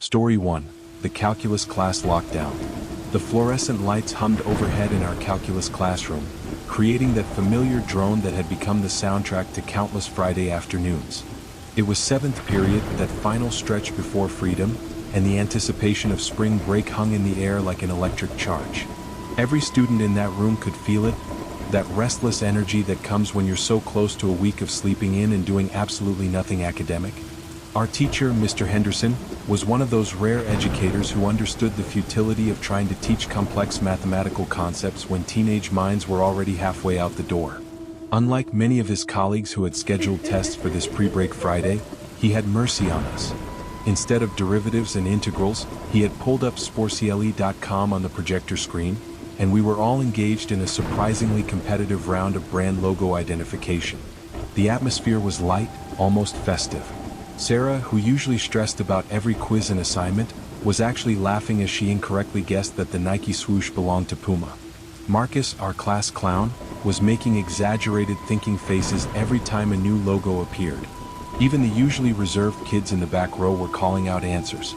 Story 1. The Calculus Class Lockdown. The fluorescent lights hummed overhead in our calculus classroom, creating that familiar drone that had become the soundtrack to countless Friday afternoons. It was seventh period, that final stretch before freedom, and the anticipation of spring break hung in the air like an electric charge. Every student in that room could feel it, that restless energy that comes when you're so close to a week of sleeping in and doing absolutely nothing academic. Our teacher, Mr. Henderson, was one of those rare educators who understood the futility of trying to teach complex mathematical concepts when teenage minds were already halfway out the door. Unlike many of his colleagues who had scheduled tests for this pre-break Friday, he had mercy on us. Instead of derivatives and integrals, he had pulled up sporcielli.com on the projector screen, and we were all engaged in a surprisingly competitive round of brand logo identification. The atmosphere was light, almost festive. Sarah, who usually stressed about every quiz and assignment, was actually laughing as she incorrectly guessed that the Nike swoosh belonged to Puma. Marcus, our class clown, was making exaggerated thinking faces every time a new logo appeared. Even the usually reserved kids in the back row were calling out answers.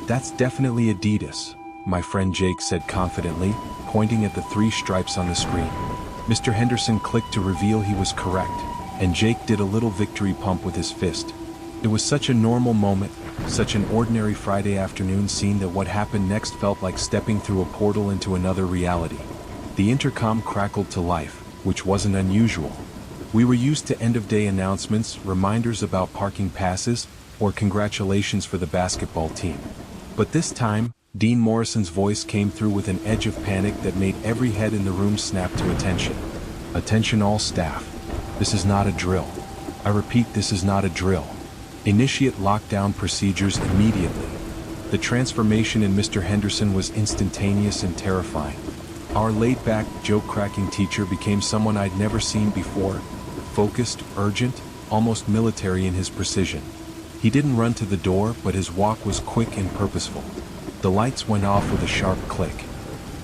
"That's definitely Adidas," my friend Jake said confidently, pointing at the three stripes on the screen. Mr. Henderson clicked to reveal he was correct, and Jake did a little victory pump with his fist. It was such a normal moment, such an ordinary Friday afternoon scene, that what happened next felt like stepping through a portal into another reality. The intercom crackled to life, which wasn't unusual. We were used to end-of-day announcements, reminders about parking passes, or congratulations for the basketball team. But this time, Dean Morrison's voice came through with an edge of panic that made every head in the room snap to attention. "Attention all staff. This is not a drill. I repeat, this is not a drill. Initiate lockdown procedures immediately." The transformation in Mr. Henderson was instantaneous and terrifying. Our laid-back, joke-cracking teacher became someone I'd never seen before, focused, urgent, almost military in his precision. He didn't run to the door, but his walk was quick and purposeful. The lights went off with a sharp click.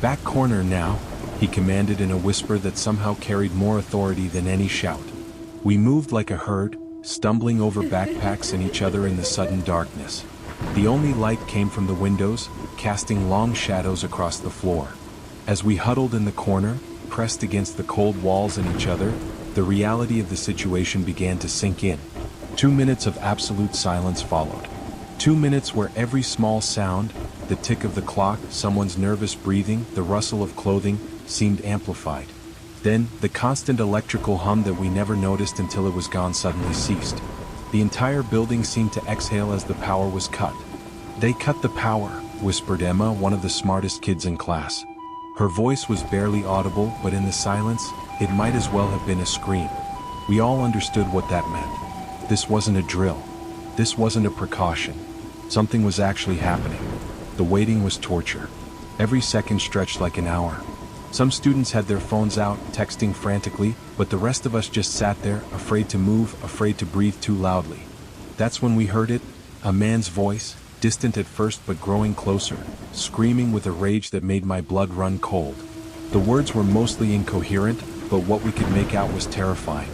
"Back corner now," he commanded in a whisper that somehow carried more authority than any shout. We moved like a herd, stumbling over backpacks and each other in the sudden darkness. The only light came from the windows, casting long shadows across the floor. As we huddled in the corner, pressed against the cold walls and each other, the reality of the situation began to sink in. 2 minutes of absolute silence followed. 2 minutes where every small sound, the tick of the clock, someone's nervous breathing, the rustle of clothing, seemed amplified. Then, the constant electrical hum that we never noticed until it was gone suddenly ceased. The entire building seemed to exhale as the power was cut. "They cut the power," whispered Emma, one of the smartest kids in class. Her voice was barely audible, but in the silence, it might as well have been a scream. We all understood what that meant. This wasn't a drill. This wasn't a precaution. Something was actually happening. The waiting was torture. Every second stretched like an hour. Some students had their phones out, texting frantically, but the rest of us just sat there, afraid to move, afraid to breathe too loudly. That's when we heard it, a man's voice, distant at first but growing closer, screaming with a rage that made my blood run cold. The words were mostly incoherent, but what we could make out was terrifying.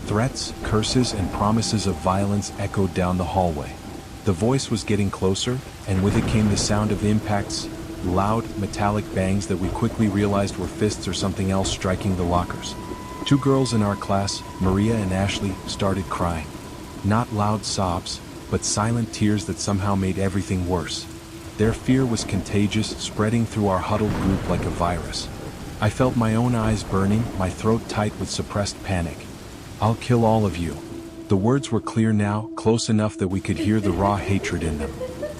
Threats, curses, and promises of violence echoed down the hallway. The voice was getting closer, and with it came the sound of impacts, loud, metallic bangs that we quickly realized were fists or something else striking the lockers. 2 girls in our class, Maria and Ashley, started crying. Not loud sobs, but silent tears that somehow made everything worse. Their fear was contagious, spreading through our huddled group like a virus. I felt my own eyes burning, my throat tight with suppressed panic. "I'll kill all of you." The words were clear now, close enough that we could hear the raw hatred in them.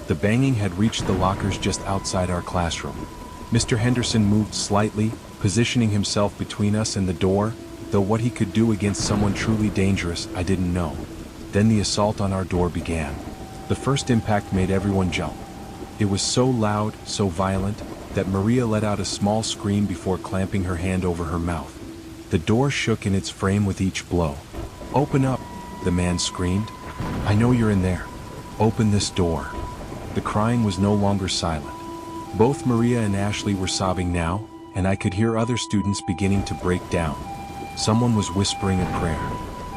The banging had reached the lockers just outside our classroom. Mr. Henderson moved slightly, positioning himself between us and the door, though what he could do against someone truly dangerous, I didn't know. Then the assault on our door began. The first impact made everyone jump. It was so loud, so violent, that Maria let out a small scream before clamping her hand over her mouth. The door shook in its frame with each blow. "Open up," the man screamed. "I know you're in there. Open this door." The crying was no longer silent. Both Maria and Ashley were sobbing now, and I could hear other students beginning to break down. Someone was whispering a prayer.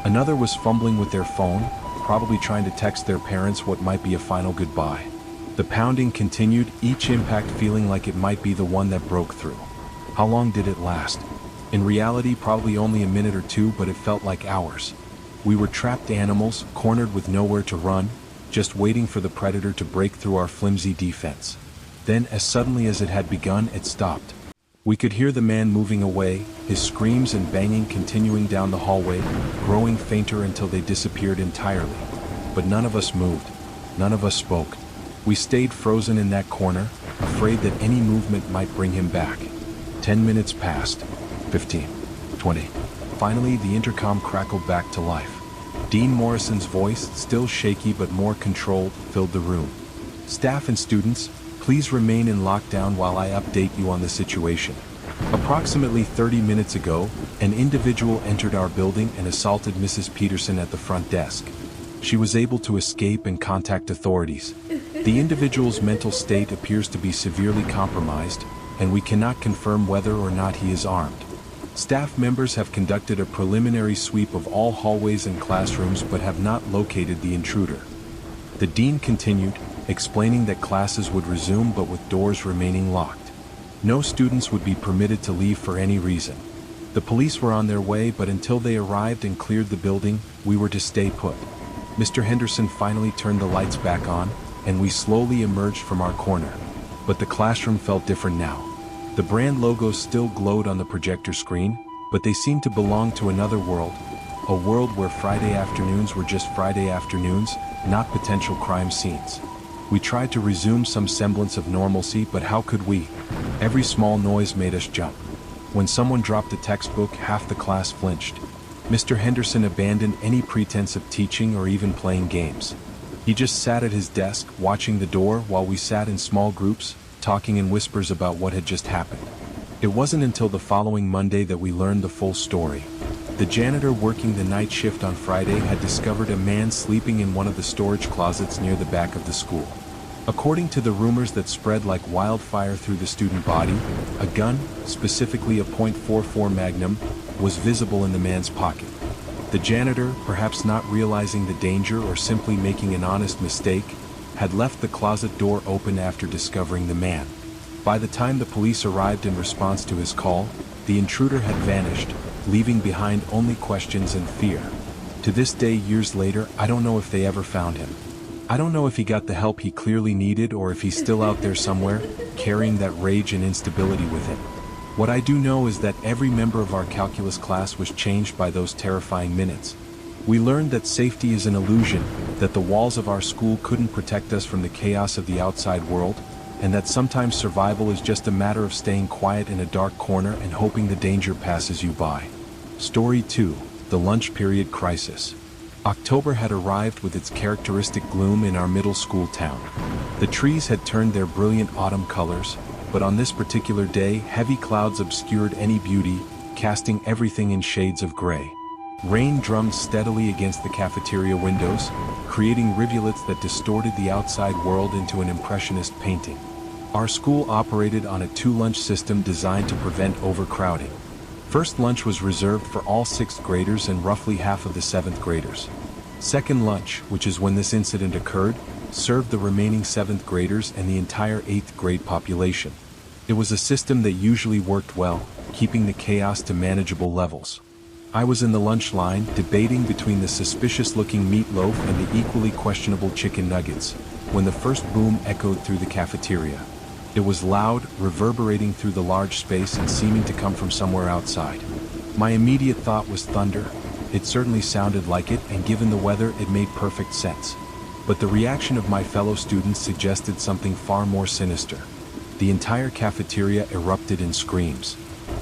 Another was fumbling with their phone, probably trying to text their parents what might be a final goodbye. The pounding continued, each impact feeling like it might be the one that broke through. How long did it last? In reality, probably only a minute or two, but it felt like hours. We were trapped animals, cornered with nowhere to run, just waiting for the predator to break through our flimsy defense. Then, as suddenly as it had begun, it stopped. We could hear the man moving away, his screams and banging continuing down the hallway, growing fainter until they disappeared entirely. But none of us moved. None of us spoke. We stayed frozen in that corner, afraid that any movement might bring him back. 10 minutes passed. 15. 20. Finally, the intercom crackled back to life. Dean Morrison's voice, still shaky but more controlled, filled the room. Staff and students, please remain in lockdown while I update you on the situation. Approximately 30 minutes ago, an individual entered our building and assaulted Mrs. Peterson at the front desk. She was able to escape and contact authorities. The individual's mental state appears to be severely compromised, and we cannot confirm whether or not he is armed. Staff members have conducted a preliminary sweep of all hallways and classrooms but have not located the intruder. The dean continued, explaining that classes would resume but with doors remaining locked. No students would be permitted to leave for any reason. The police were on their way, but until they arrived and cleared the building, we were to stay put. Mr. Henderson finally turned the lights back on, and we slowly emerged from our corner. But the classroom felt different now. The brand logos still glowed on the projector screen, but they seemed to belong to another world. A world where Friday afternoons were just Friday afternoons, not potential crime scenes. We tried to resume some semblance of normalcy, but how could we? Every small noise made us jump. When someone dropped a textbook, half the class flinched. Mr. Henderson abandoned any pretense of teaching or even playing games. He just sat at his desk, watching the door while we sat in small groups, talking in whispers about what had just happened. It wasn't until the following Monday that we learned the full story. The janitor working the night shift on Friday had discovered a man sleeping in one of the storage closets near the back of the school. According to the rumors that spread like wildfire through the student body, a gun, specifically a .44 Magnum, was visible in the man's pocket. The janitor, perhaps not realizing the danger or simply making an honest mistake, had left the closet door open after discovering the man. By the time the police arrived in response to his call, the intruder had vanished, leaving behind only questions and fear. To this day, years later, I don't know if they ever found him. I don't know if he got the help he clearly needed or if he's still out there somewhere, carrying that rage and instability with him. What I do know is that every member of our calculus class was changed by those terrifying minutes. We learned that safety is an illusion, that the walls of our school couldn't protect us from the chaos of the outside world, and that sometimes survival is just a matter of staying quiet in a dark corner and hoping the danger passes you by. Story 2: The Lunch Period Crisis. October had arrived with its characteristic gloom in our middle school town. The trees had turned their brilliant autumn colors, but on this particular day, heavy clouds obscured any beauty, casting everything in shades of gray. Rain drummed steadily against the cafeteria windows, creating rivulets that distorted the outside world into an impressionist painting. Our school operated on a two-lunch system designed to prevent overcrowding. First lunch was reserved for all 6th graders and roughly half of the 7th graders. Second lunch, which is when this incident occurred, served the remaining 7th graders and the entire 8th grade population. It was a system that usually worked well, keeping the chaos to manageable levels. I was in the lunch line, debating between the suspicious-looking meatloaf and the equally questionable chicken nuggets, when the first boom echoed through the cafeteria. It was loud, reverberating through the large space and seeming to come from somewhere outside. My immediate thought was thunder. It certainly sounded like it, and given the weather, it made perfect sense. But the reaction of my fellow students suggested something far more sinister. The entire cafeteria erupted in screams.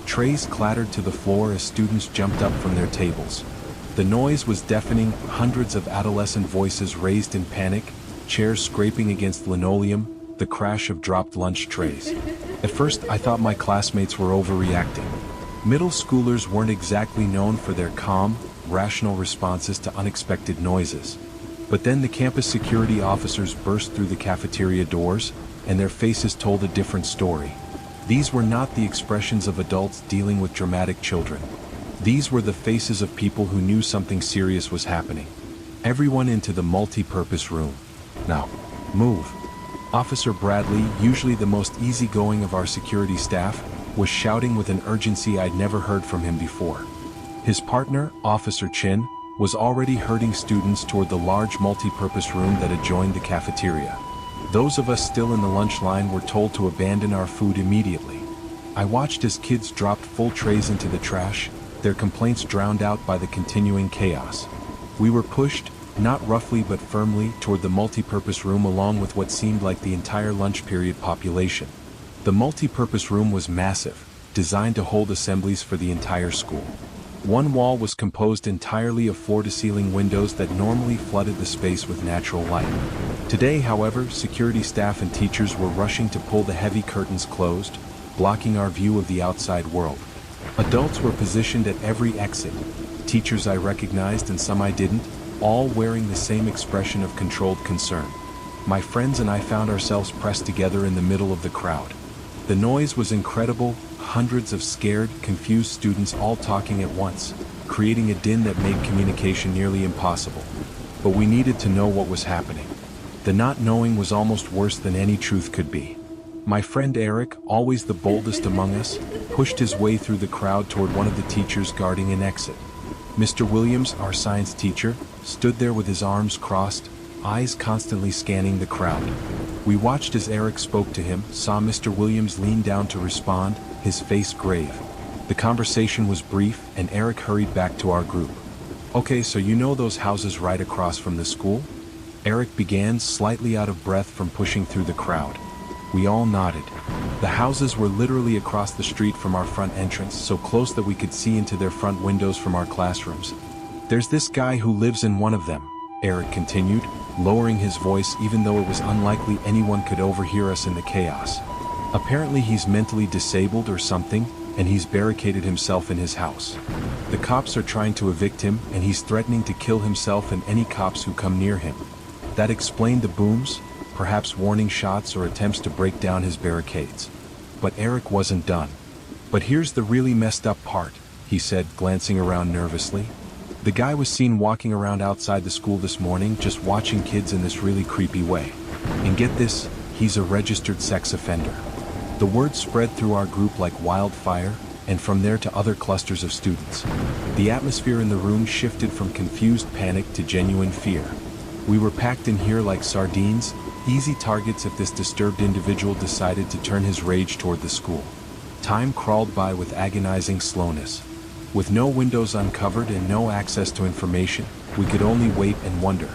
Trays clattered to the floor as students jumped up from their tables. The noise was deafening, hundreds of adolescent voices raised in panic, chairs scraping against linoleum, the crash of dropped lunch trays. At first, I thought my classmates were overreacting. Middle schoolers weren't exactly known for their calm, rational responses to unexpected noises. But then the campus security officers burst through the cafeteria doors, and their faces told a different story. These were not the expressions of adults dealing with dramatic children. These were the faces of people who knew something serious was happening. Everyone into the multi-purpose room. Now, move. Officer Bradley, usually the most easygoing of our security staff, was shouting with an urgency I'd never heard from him before. His partner, Officer Chin, was already herding students toward the large multi-purpose room that adjoined the cafeteria. Those of us still in the lunch line were told to abandon our food immediately. I watched as kids dropped full trays into the trash, their complaints drowned out by the continuing chaos. We were pushed, not roughly but firmly, toward the multi-purpose room along with what seemed like the entire lunch period population. The multi-purpose room was massive, designed to hold assemblies for the entire school. One wall was composed entirely of floor-to-ceiling windows that normally flooded the space with natural light. Today, however, security staff and teachers were rushing to pull the heavy curtains closed, blocking our view of the outside world. Adults were positioned at every exit. Teachers I recognized and some I didn't, all wearing the same expression of controlled concern. My friends and I found ourselves pressed together in the middle of the crowd. The noise was incredible, hundreds of scared, confused students all talking at once, creating a din that made communication nearly impossible. But we needed to know what was happening. The not knowing was almost worse than any truth could be. My friend Eric, always the boldest among us, pushed his way through the crowd toward one of the teachers guarding an exit. Mr. Williams, our science teacher, stood there with his arms crossed, eyes constantly scanning the crowd. We watched as Eric spoke to him, saw Mr. Williams lean down to respond, his face grave. The conversation was brief, and Eric hurried back to our group. "Okay, so you know those houses right across from the school?" Eric began, slightly out of breath from pushing through the crowd. We all nodded. The houses were literally across the street from our front entrance, so close that we could see into their front windows from our classrooms. "There's this guy who lives in one of them," Eric continued, lowering his voice even though it was unlikely anyone could overhear us in the chaos. "Apparently he's mentally disabled or something, and he's barricaded himself in his house. The cops are trying to evict him, and he's threatening to kill himself and any cops who come near him." That explained the booms, perhaps warning shots or attempts to break down his barricades. But Eric wasn't done. "But here's the really messed up part," he said, glancing around nervously. "The guy was seen walking around outside the school this morning, just watching kids in this really creepy way. And get this, he's a registered sex offender." The word spread through our group like wildfire, and from there to other clusters of students. The atmosphere in the room shifted from confused panic to genuine fear. We were packed in here like sardines, easy targets if this disturbed individual decided to turn his rage toward the school. Time crawled by with agonizing slowness. With no windows uncovered and no access to information, we could only wait and wonder.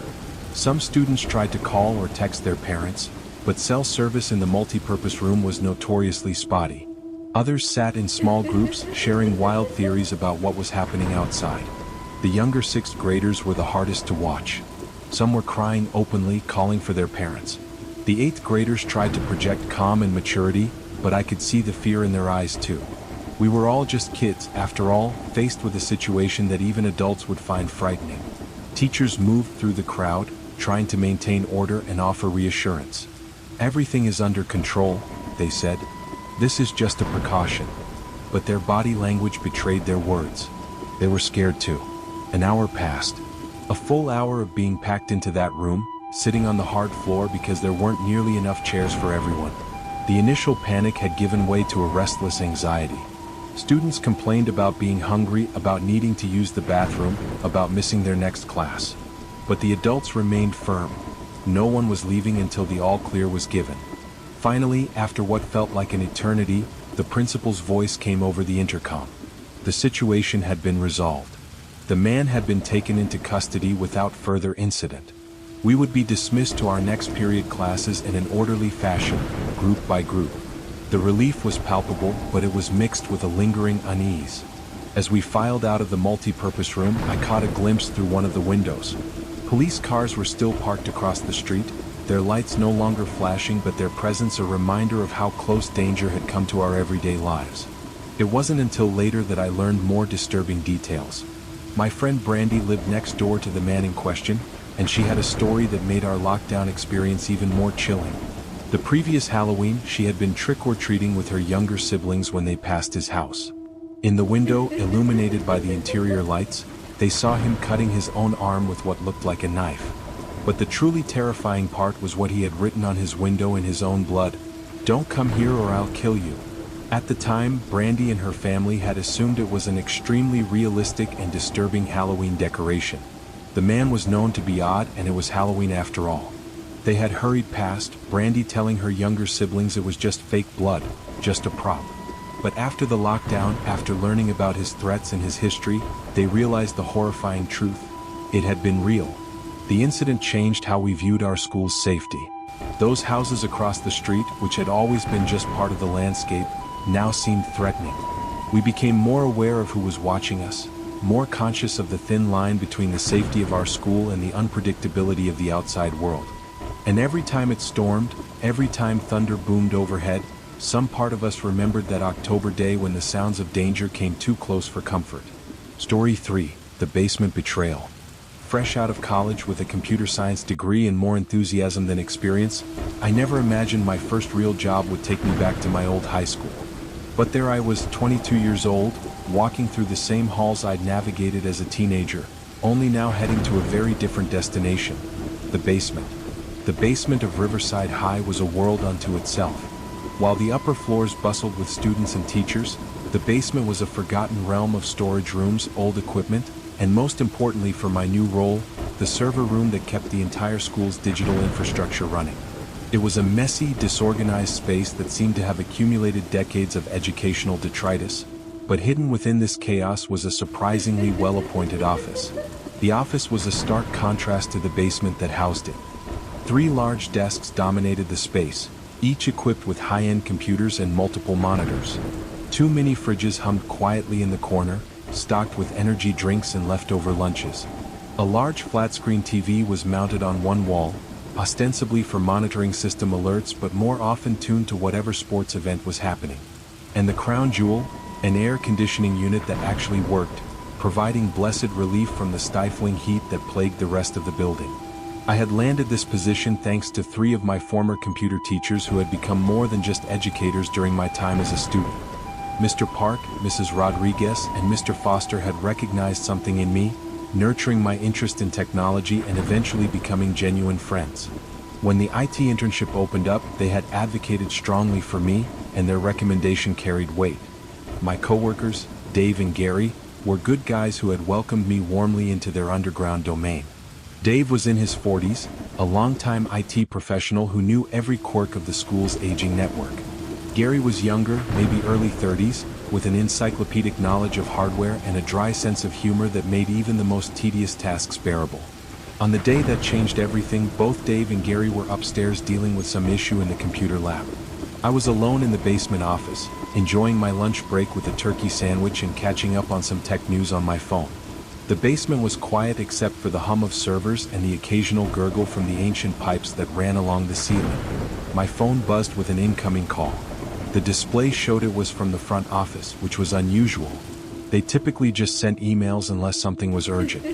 Some students tried to call or text their parents, but cell service in the multi-purpose room was notoriously spotty. Others sat in small groups, sharing wild theories about what was happening outside. The younger sixth graders were the hardest to watch. Some were crying openly, calling for their parents. The eighth graders tried to project calm and maturity, but I could see the fear in their eyes too. We were all just kids, after all, faced with a situation that even adults would find frightening. Teachers moved through the crowd, trying to maintain order and offer reassurance. "Everything is under control," they said. "This is just a precaution." But their body language betrayed their words. They were scared too. An hour passed. A full hour of being packed into that room, sitting on the hard floor because there weren't nearly enough chairs for everyone. The initial panic had given way to a restless anxiety. Students complained about being hungry, about needing to use the bathroom, about missing their next class. But the adults remained firm. No one was leaving until the all-clear was given. Finally, after what felt like an eternity, the principal's voice came over the intercom. The situation had been resolved. The man had been taken into custody without further incident. We would be dismissed to our next period classes in an orderly fashion, group by group. The relief was palpable, but it was mixed with a lingering unease. As we filed out of the multi-purpose room, I caught a glimpse through one of the windows. Police cars were still parked across the street, their lights no longer flashing, but their presence a reminder of how close danger had come to our everyday lives. It wasn't until later that I learned more disturbing details. My friend Brandy lived next door to the man in question, and she had a story that made our lockdown experience even more chilling. The previous Halloween, she had been trick-or-treating with her younger siblings when they passed his house. In the window, illuminated by the interior lights, they saw him cutting his own arm with what looked like a knife. But the truly terrifying part was what he had written on his window in his own blood: "Don't come here or I'll kill you." At the time, Brandy and her family had assumed it was an extremely realistic and disturbing Halloween decoration. The man was known to be odd, and it was Halloween after all. They had hurried past, Brandy telling her younger siblings it was just fake blood, just a prop. But after the lockdown, after learning about his threats and his history, they realized the horrifying truth. It had been real. The incident changed how we viewed our school's safety. Those houses across the street, which had always been just part of the landscape, now seemed threatening. We became more aware of who was watching us, more conscious of the thin line between the safety of our school and the unpredictability of the outside world. And every time it stormed, every time thunder boomed overhead, some part of us remembered that October day when the sounds of danger came too close for comfort. Story 3: The Basement Betrayal. Fresh out of college with a computer science degree and more enthusiasm than experience, I never imagined my first real job would take me back to my old high school. But there I was, 22 years old, walking through the same halls I'd navigated as a teenager, only now heading to a very different destination: the basement. The basement of Riverside High was a world unto itself. While the upper floors bustled with students and teachers, the basement was a forgotten realm of storage rooms, old equipment, and most importantly for my new role, the server room that kept the entire school's digital infrastructure running. It was a messy, disorganized space that seemed to have accumulated decades of educational detritus, but hidden within this chaos was a surprisingly well-appointed office. The office was a stark contrast to the basement that housed it. 3 large desks dominated the space, each equipped with high-end computers and multiple monitors. 2 mini fridges hummed quietly in the corner, stocked with energy drinks and leftover lunches. A large flat-screen TV was mounted on one wall, ostensibly for monitoring system alerts but more often tuned to whatever sports event was happening. And the crown jewel, an air conditioning unit that actually worked, providing blessed relief from the stifling heat that plagued the rest of the building. I had landed this position thanks to 3 of my former computer teachers who had become more than just educators during my time as a student. Mr. Park, Mrs. Rodriguez, and Mr. Foster had recognized something in me, nurturing my interest in technology and eventually becoming genuine friends. When the IT internship opened up, they had advocated strongly for me, and their recommendation carried weight. My coworkers, Dave and Gary, were good guys who had welcomed me warmly into their underground domain. Dave was in his 40s, a longtime IT professional who knew every quirk of the school's aging network. Gary was younger, maybe early 30s, with an encyclopedic knowledge of hardware and a dry sense of humor that made even the most tedious tasks bearable. On the day that changed everything, both Dave and Gary were upstairs dealing with some issue in the computer lab. I was alone in the basement office, enjoying my lunch break with a turkey sandwich and catching up on some tech news on my phone. The basement was quiet except for the hum of servers and the occasional gurgle from the ancient pipes that ran along the ceiling. My phone buzzed with an incoming call. The display showed it was from the front office, which was unusual. They typically just sent emails unless something was urgent.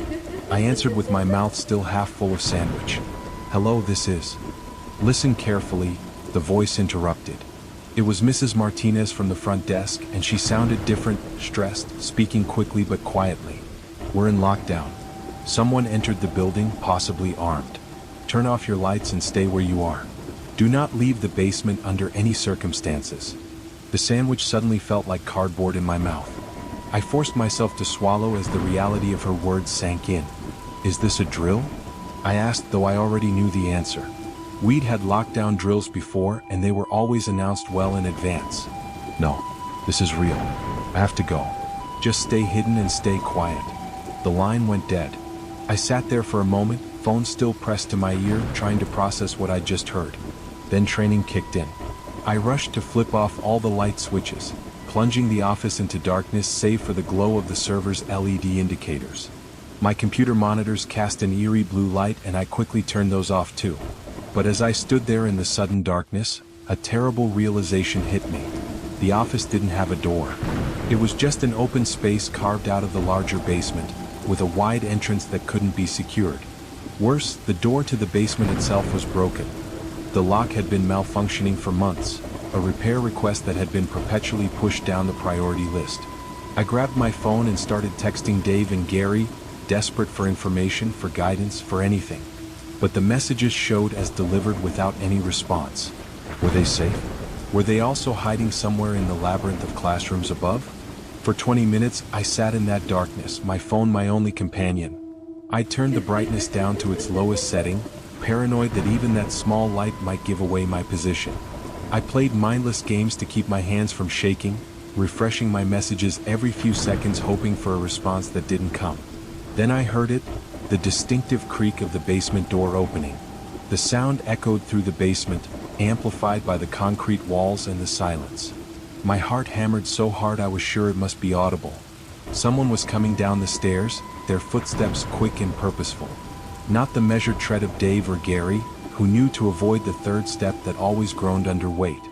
I answered with my mouth still half full of sandwich. "Hello, this is..." "Listen carefully," the voice interrupted. It was Mrs. Martinez from the front desk, and she sounded different, stressed, speaking quickly but quietly. "We're in lockdown. Someone entered the building, possibly armed. Turn off your lights and stay where you are. Do not leave the basement under any circumstances." The sandwich suddenly felt like cardboard in my mouth. I forced myself to swallow as the reality of her words sank in. "Is this a drill?" I asked, though I already knew the answer. We'd had lockdown drills before, and they were always announced well in advance. "No, this is real. I have to go. Just stay hidden and stay quiet." The line went dead. I sat there for a moment, phone still pressed to my ear, trying to process what I'd just heard. Then training kicked in. I rushed to flip off all the light switches, plunging the office into darkness save for the glow of the server's LED indicators. My computer monitors cast an eerie blue light, and I quickly turned those off too. But as I stood there in the sudden darkness, a terrible realization hit me. The office didn't have a door. It was just an open space carved out of the larger basement, with a wide entrance that couldn't be secured. Worse, the door to the basement itself was broken. The lock had been malfunctioning for months, a repair request that had been perpetually pushed down the priority list. I grabbed my phone and started texting Dave and Gary, desperate for information, for guidance, for anything. but the messages showed as delivered without any response. Were they safe? Were they also hiding somewhere in the labyrinth of classrooms above? For 20 minutes, I sat in that darkness, my phone my only companion. I turned the brightness down to its lowest setting, paranoid that even that small light might give away my position. I played mindless games to keep my hands from shaking, refreshing my messages every few seconds hoping for a response that didn't come. Then I heard it, the distinctive creak of the basement door opening. The sound echoed through the basement, amplified by the concrete walls and the silence. My heart hammered so hard I was sure it must be audible. Someone was coming down the stairs, their footsteps quick and purposeful. Not the measured tread of Dave or Gary, who knew to avoid the third step that always groaned under weight.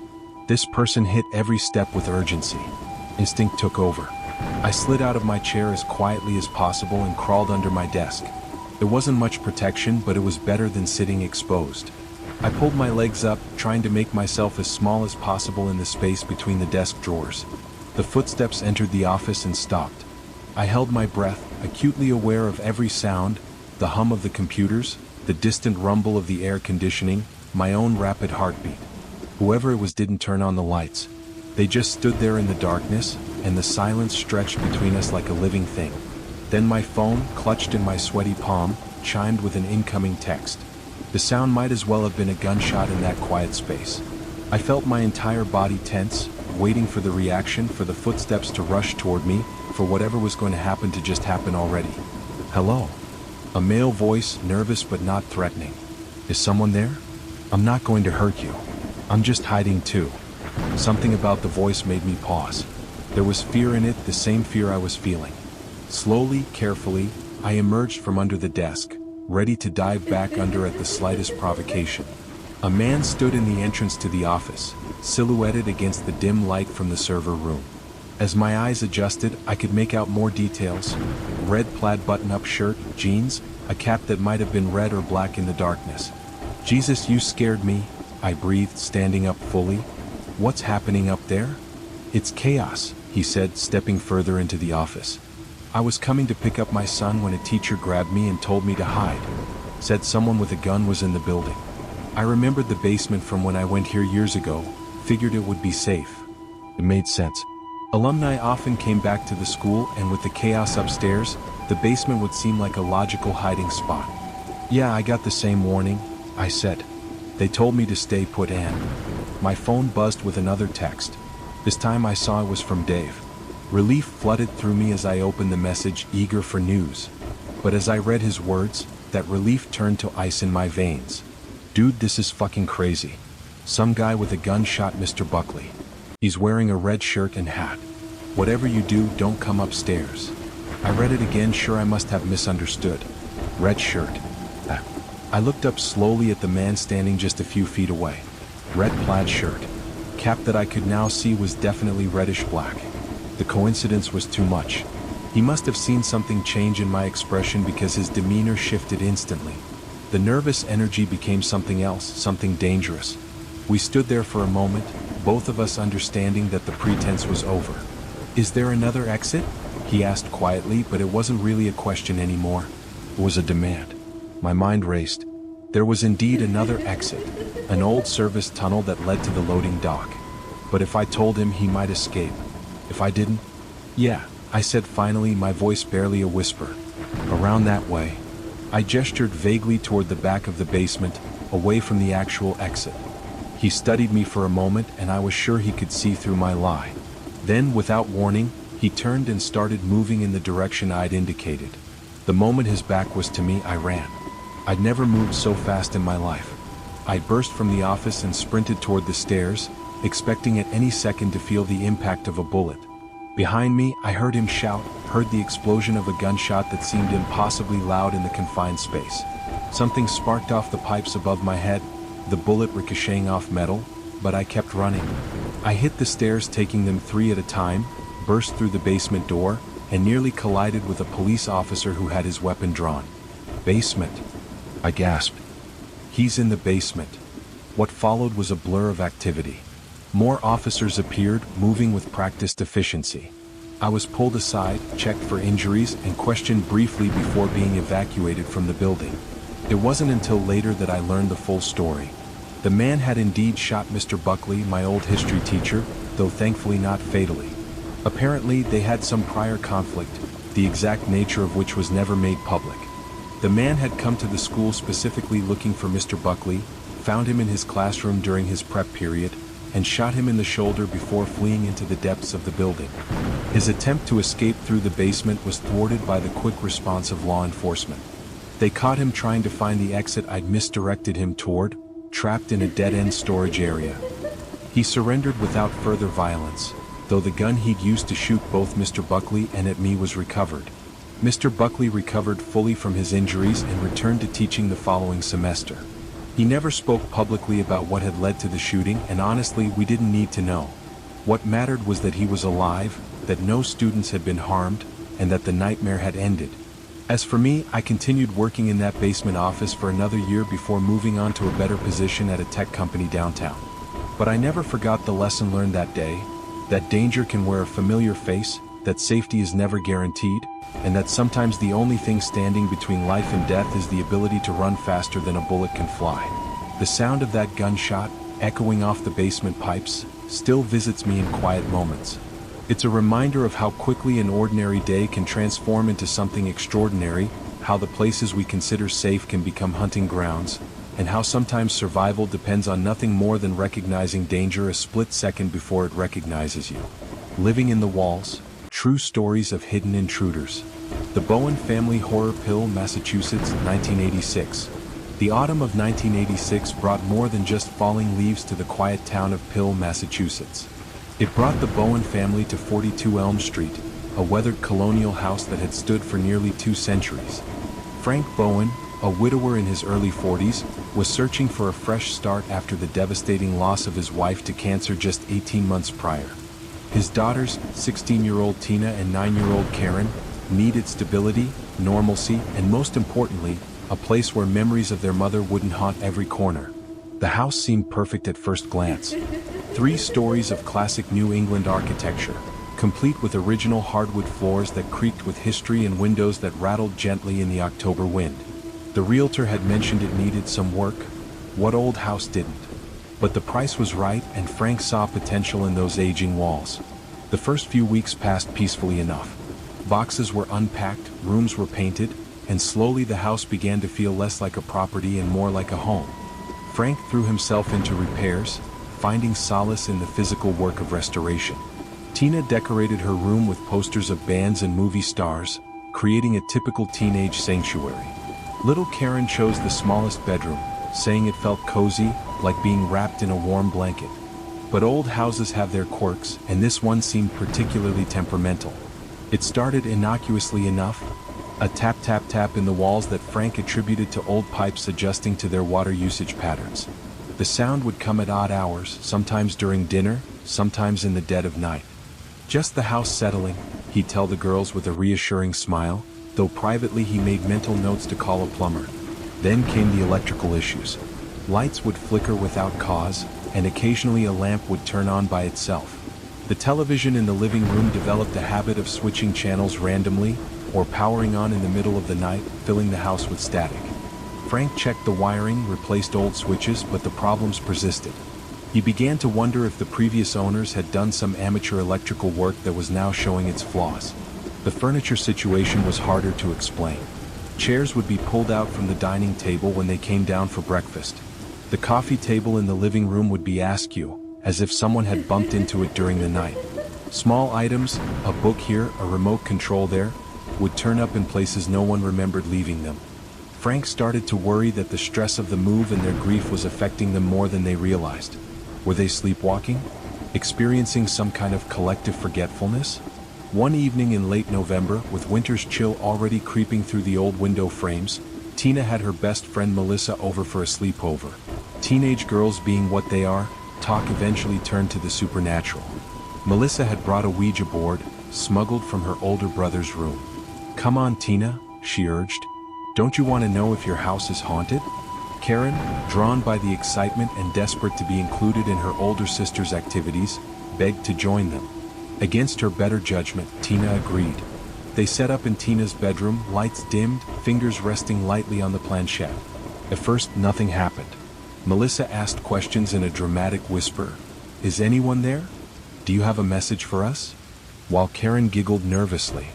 This person hit every step with urgency. Instinct took over. I slid out of my chair as quietly as possible and crawled under my desk. There wasn't much protection, but it was better than sitting exposed. I pulled my legs up, trying to make myself as small as possible in the space between the desk drawers. The footsteps entered the office and stopped. I held my breath, acutely aware of every sound, the hum of the computers, the distant rumble of the air conditioning, my own rapid heartbeat. Whoever it was didn't turn on the lights. They just stood there in the darkness, and the silence stretched between us like a living thing. Then my phone, clutched in my sweaty palm, chimed with an incoming text. The sound might as well have been a gunshot in that quiet space. I felt my entire body tense, waiting for the reaction, for the footsteps to rush toward me, for whatever was going to happen to just happen already. Hello? A male voice, nervous but not threatening. Is someone there? I'm not going to hurt you. I'm just hiding too. Something about the voice made me pause. There was fear in it, the same fear I was feeling. Slowly, carefully, I emerged from under the desk, ready to dive back under at the slightest provocation. A man stood in the entrance to the office, silhouetted against the dim light from the server room. As my eyes adjusted, I could make out more details. Red plaid button-up shirt, jeans, a cap that might have been red or black in the darkness. Jesus, you scared me, I breathed, standing up fully. What's happening up there? It's chaos, he said, stepping further into the office. I was coming to pick up my son when a teacher grabbed me and told me to hide. Said someone with a gun was in the building. I remembered the basement from when I went here years ago, figured it would be safe. It made sense. Alumni often came back to the school, and with the chaos upstairs, the basement would seem like a logical hiding spot. Yeah, I got the same warning, I said. They told me to stay put, and my phone buzzed with another text. This time I saw it was from Dave. Relief flooded through me as I opened the message, eager for news. But as I read his words, that relief turned to ice in my veins. Dude, this is fucking crazy. Some guy with a gun shot Mr. Buckley. He's wearing a red shirt and hat. Whatever you do, don't come upstairs. I read it again, sure I must have misunderstood. Red shirt. I looked up slowly at the man standing just a few feet away. Red plaid shirt. Cap that I could now see was definitely reddish black. The coincidence was too much. He must have seen something change in my expression because his demeanor shifted instantly. The nervous energy became something else, something dangerous. We stood there for a moment, both of us understanding that the pretense was over. Is there another exit? He asked quietly, but it wasn't really a question anymore. It was a demand. My mind raced. There was indeed another exit, an old service tunnel that led to the loading dock. But if I told him, he might escape. If I didn't? Yeah, I said finally, my voice barely a whisper. Around that way. I gestured vaguely toward the back of the basement, away from the actual exit. He studied me for a moment, and I was sure he could see through my lie. Then, without warning, he turned and started moving in the direction I'd indicated. The moment his back was to me, I ran. I'd never moved so fast in my life. I burst from the office and sprinted toward the stairs, expecting at any second to feel the impact of a bullet. Behind me, I heard him shout, heard the explosion of a gunshot that seemed impossibly loud in the confined space. Something sparked off the pipes above my head, the bullet ricocheting off metal, but I kept running. I hit the stairs, taking them 3 at a time, burst through the basement door, and nearly collided with a police officer who had his weapon drawn. Basement. I gasped. He's in the basement. What followed was a blur of activity. More officers appeared, moving with practiced efficiency. I was pulled aside, checked for injuries, and questioned briefly before being evacuated from the building. It wasn't until later that I learned the full story. The man had indeed shot Mr. Buckley, my old history teacher, though thankfully not fatally. Apparently, they had some prior conflict, the exact nature of which was never made public. The man had come to the school specifically looking for Mr. Buckley, found him in his classroom during his prep period, and shot him in the shoulder before fleeing into the depths of the building. His attempt to escape through the basement was thwarted by the quick response of law enforcement. They caught him trying to find the exit I'd misdirected him toward, trapped in a dead-end storage area. He surrendered without further violence, though the gun he'd used to shoot both Mr. Buckley and at me was recovered. Mr. Buckley recovered fully from his injuries and returned to teaching the following semester. He never spoke publicly about what had led to the shooting, and honestly, we didn't need to know. What mattered was that he was alive, that no students had been harmed, and that the nightmare had ended. As for me, I continued working in that basement office for another year before moving on to a better position at a tech company downtown. But I never forgot the lesson learned that day, that danger can wear a familiar face, that safety is never guaranteed, and that sometimes the only thing standing between life and death is the ability to run faster than a bullet can fly. The sound of that gunshot, echoing off the basement pipes, still visits me in quiet moments. It's a reminder of how quickly an ordinary day can transform into something extraordinary, how the places we consider safe can become hunting grounds, and how sometimes survival depends on nothing more than recognizing danger a split second before it recognizes you. Living in the Walls, True Stories of Hidden Intruders. The Bowen Family Horror, Pill, Massachusetts, 1986. The autumn of 1986 brought more than just falling leaves to the quiet town of Pill, Massachusetts. It brought the Bowen family to 42 Elm Street, a weathered colonial house that had stood for nearly 2 centuries. Frank Bowen, a widower in his early 40s, was searching for a fresh start after the devastating loss of his wife to cancer just 18 months prior. His daughters, 16-year-old Tina and 9-year-old Karen, needed stability, normalcy, and most importantly, a place where memories of their mother wouldn't haunt every corner. The house seemed perfect at first glance. 3 stories of classic New England architecture, complete with original hardwood floors that creaked with history and windows that rattled gently in the October wind. The realtor had mentioned it needed some work. What old house didn't? But the price was right, and Frank saw potential in those aging walls. The first few weeks passed peacefully enough. Boxes were unpacked, rooms were painted, and slowly the house began to feel less like a property and more like a home. Frank threw himself into repairs, finding solace in the physical work of restoration. Tina decorated her room with posters of bands and movie stars, creating a typical teenage sanctuary. Little Karen chose the smallest bedroom, saying it felt cozy, like being wrapped in a warm blanket. But old houses have their quirks, and this one seemed particularly temperamental. It started innocuously enough, a tap-tap-tap in the walls that Frank attributed to old pipes adjusting to their water usage patterns. The sound would come at odd hours, sometimes during dinner, sometimes in the dead of night. Just the house settling, he'd tell the girls with a reassuring smile, though privately he made mental notes to call a plumber. Then came the electrical issues. Lights would flicker without cause, and occasionally a lamp would turn on by itself. The television in the living room developed a habit of switching channels randomly, or powering on in the middle of the night, filling the house with static. Frank checked the wiring, replaced old switches, but the problems persisted. He began to wonder if the previous owners had done some amateur electrical work that was now showing its flaws. The furniture situation was harder to explain. Chairs would be pulled out from the dining table when they came down for breakfast. The coffee table in the living room would be askew, as if someone had bumped into it during the night. Small items, a book here, a remote control there, would turn up in places no one remembered leaving them. Frank started to worry that the stress of the move and their grief was affecting them more than they realized. Were they sleepwalking? Experiencing some kind of collective forgetfulness? One evening in late November, with winter's chill already creeping through the old window frames, Tina had her best friend Melissa over for a sleepover. Teenage girls being what they are, talk eventually turned to the supernatural. Melissa had brought a Ouija board, smuggled from her older brother's room. "Come on, Tina," she urged. "Don't you want to know if your house is haunted?" Karen, drawn by the excitement and desperate to be included in her older sister's activities, begged to join them. Against her better judgment, Tina agreed. They set up in Tina's bedroom, lights dimmed, fingers resting lightly on the planchette. At first, nothing happened. Melissa asked questions in a dramatic whisper. Is anyone there? Do you have a message for us? While Karen giggled nervously.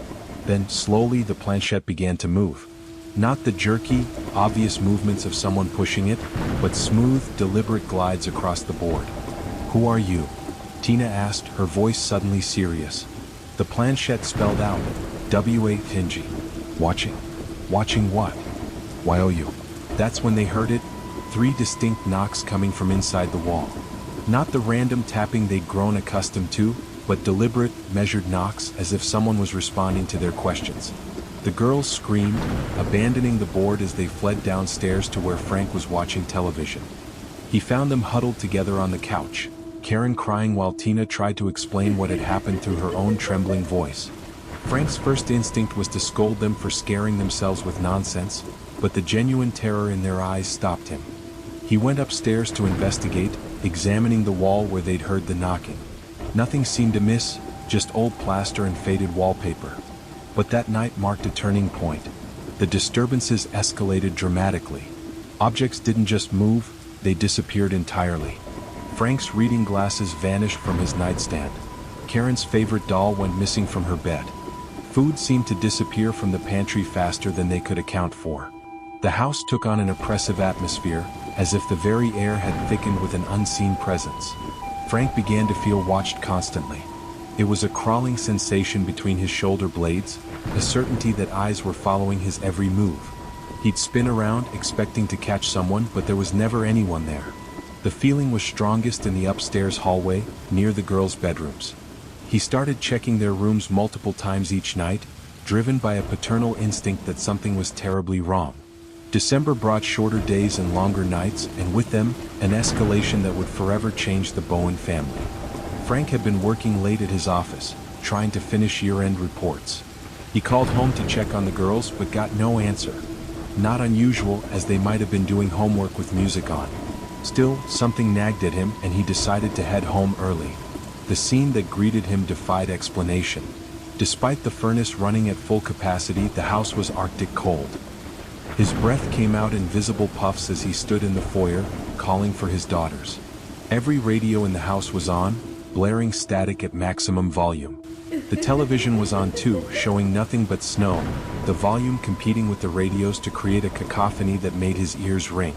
Then, slowly, the planchette began to move. Not the jerky, obvious movements of someone pushing it, but smooth, deliberate glides across the board. Who are you? Tina asked, her voice suddenly serious. The planchette spelled out, W.A. Tingy. Watching? Watching what? Why oh you? That's when they heard it, 3 distinct knocks coming from inside the wall. Not the random tapping they'd grown accustomed to, but deliberate, measured knocks as if someone was responding to their questions. The girls screamed, abandoning the board as they fled downstairs to where Frank was watching television. He found them huddled together on the couch, Karen crying while Tina tried to explain what had happened through her own trembling voice. Frank's first instinct was to scold them for scaring themselves with nonsense, but the genuine terror in their eyes stopped him. He went upstairs to investigate, examining the wall where they'd heard the knocking. Nothing seemed amiss, just old plaster and faded wallpaper. But that night marked a turning point. The disturbances escalated dramatically. Objects didn't just move, they disappeared entirely. Frank's reading glasses vanished from his nightstand. Karen's favorite doll went missing from her bed. Food seemed to disappear from the pantry faster than they could account for. The house took on an oppressive atmosphere, as if the very air had thickened with an unseen presence. Frank began to feel watched constantly. It was a crawling sensation between his shoulder blades, a certainty that eyes were following his every move. He'd spin around, expecting to catch someone, but there was never anyone there. The feeling was strongest in the upstairs hallway, near the girls' bedrooms. He started checking their rooms multiple times each night, driven by a paternal instinct that something was terribly wrong. December brought shorter days and longer nights, and with them, an escalation that would forever change the Bowen family. Frank had been working late at his office, trying to finish year-end reports. He called home to check on the girls, but got no answer. Not unusual, as they might have been doing homework with music on. Still, something nagged at him, and he decided to head home early. The scene that greeted him defied explanation. Despite the furnace running at full capacity, the house was Arctic cold. His breath came out in visible puffs as he stood in the foyer, calling for his daughters. Every radio in the house was on, blaring static at maximum volume. The television was on too, showing nothing but snow, the volume competing with the radios to create a cacophony that made his ears ring.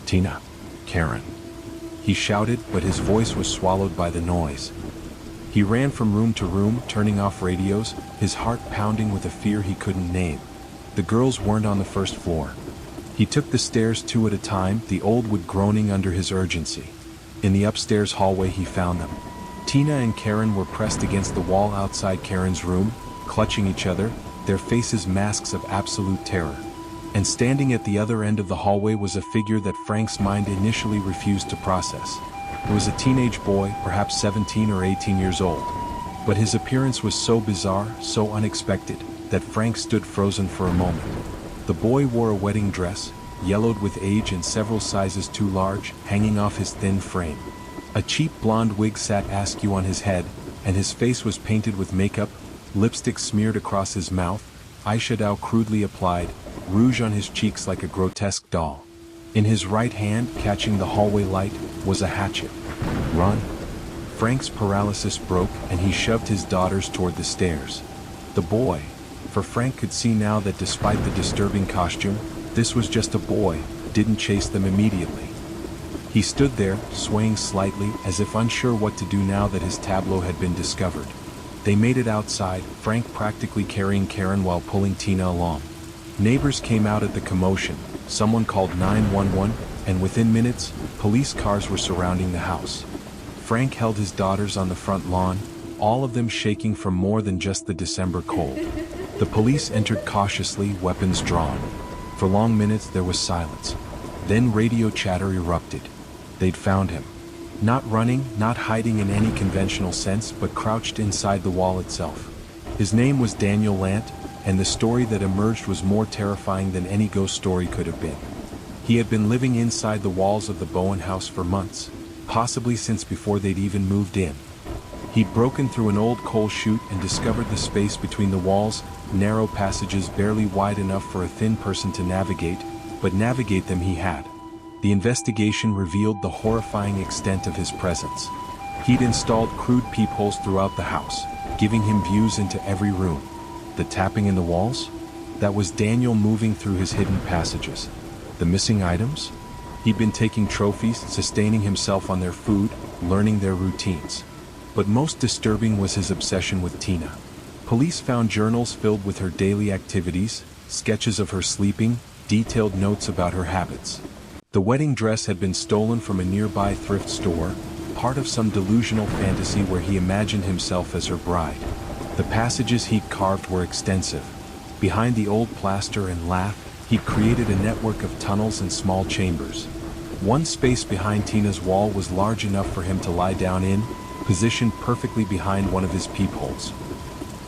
Tina. Karen. He shouted, but his voice was swallowed by the noise. He ran from room to room, turning off radios, his heart pounding with a fear he couldn't name. The girls weren't on the first floor. He took the stairs 2 at a time, the old wood groaning under his urgency. In the upstairs hallway he found them. Tina and Karen were pressed against the wall outside Karen's room, clutching each other, their faces masks of absolute terror. And standing at the other end of the hallway was a figure that Frank's mind initially refused to process. It was a teenage boy, perhaps 17 or 18 years old. But his appearance was so bizarre, so unexpected, that Frank stood frozen for a moment. The boy wore a wedding dress, yellowed with age and several sizes too large, hanging off his thin frame. A cheap blonde wig sat askew on his head, and his face was painted with makeup, lipstick smeared across his mouth, eyeshadow crudely applied, rouge on his cheeks like a grotesque doll. In his right hand, catching the hallway light, was a hatchet. Run! Frank's paralysis broke, and he shoved his daughters toward the stairs. The boy, for Frank could see now that despite the disturbing costume, this was just a boy, didn't chase them immediately. He stood there, swaying slightly, as if unsure what to do now that his tableau had been discovered. They made it outside, Frank practically carrying Karen while pulling Tina along. Neighbors came out at the commotion, someone called 911, and within minutes, police cars were surrounding the house. Frank held his daughters on the front lawn, all of them shaking from more than just the December cold. The police entered cautiously, weapons drawn. For long minutes there was silence. Then radio chatter erupted. They'd found him. Not running, not hiding in any conventional sense, but crouched inside the wall itself. His name was Daniel Lant, and the story that emerged was more terrifying than any ghost story could have been. He had been living inside the walls of the Bowen house for months, possibly since before they'd even moved in. He'd broken through an old coal chute and discovered the space between the walls, narrow passages barely wide enough for a thin person to navigate, but navigate them he had. The investigation revealed the horrifying extent of his presence. He'd installed crude peepholes throughout the house, giving him views into every room. The tapping in the walls? That was Daniel moving through his hidden passages. The missing items? He'd been taking trophies, sustaining himself on their food, learning their routines. But most disturbing was his obsession with Tina. Police found journals filled with her daily activities, sketches of her sleeping, detailed notes about her habits. The wedding dress had been stolen from a nearby thrift store, part of some delusional fantasy where he imagined himself as her bride. The passages he'd carved were extensive. Behind the old plaster and lath, he'd created a network of tunnels and small chambers. One space behind Tina's wall was large enough for him to lie down in, positioned perfectly behind one of his peepholes.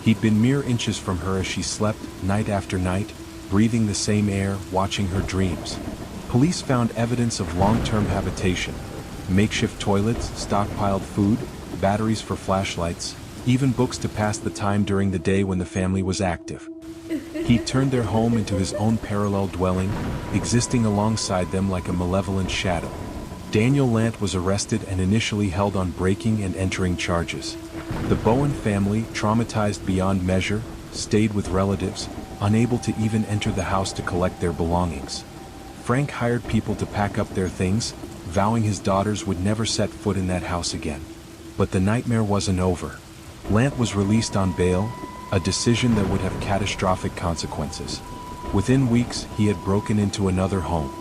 He'd been mere inches from her as she slept, night after night, breathing the same air, watching her dreams. Police found evidence of long-term habitation: makeshift toilets, stockpiled food, batteries for flashlights, even books to pass the time during the day when the family was active. He turned their home into his own parallel dwelling, existing alongside them like a malevolent shadow. Daniel Lant was arrested and initially held on breaking and entering charges. The Bowen family, traumatized beyond measure, stayed with relatives, unable to even enter the house to collect their belongings. Frank hired people to pack up their things, vowing his daughters would never set foot in that house again. But the nightmare wasn't over. Lant was released on bail, a decision that would have catastrophic consequences. Within weeks, he had broken into another home.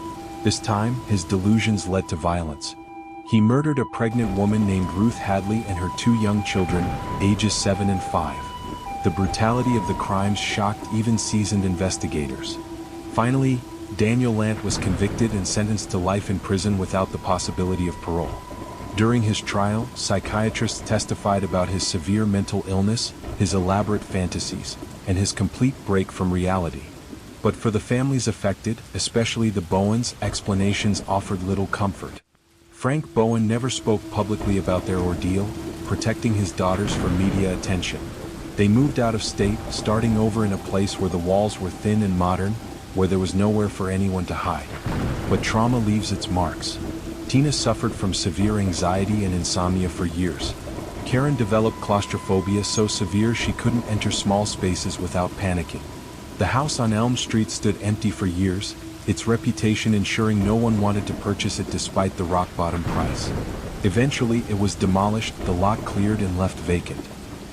This time, his delusions led to violence. He murdered a pregnant woman named Ruth Hadley and her 2 young children, ages 7 and 5. The brutality of the crimes shocked even seasoned investigators. Finally, Daniel Lant was convicted and sentenced to life in prison without the possibility of parole. During his trial, psychiatrists testified about his severe mental illness, his elaborate fantasies, and his complete break from reality. But for the families affected, especially the Bowens, explanations offered little comfort. Frank Bowen never spoke publicly about their ordeal, protecting his daughters from media attention. They moved out of state, starting over in a place where the walls were thin and modern, where there was nowhere for anyone to hide. But trauma leaves its marks. Tina suffered from severe anxiety and insomnia for years. Karen developed claustrophobia so severe she couldn't enter small spaces without panicking. The house on Elm Street stood empty for years, its reputation ensuring no one wanted to purchase it despite the rock-bottom price. Eventually, it was demolished, the lot cleared and left vacant.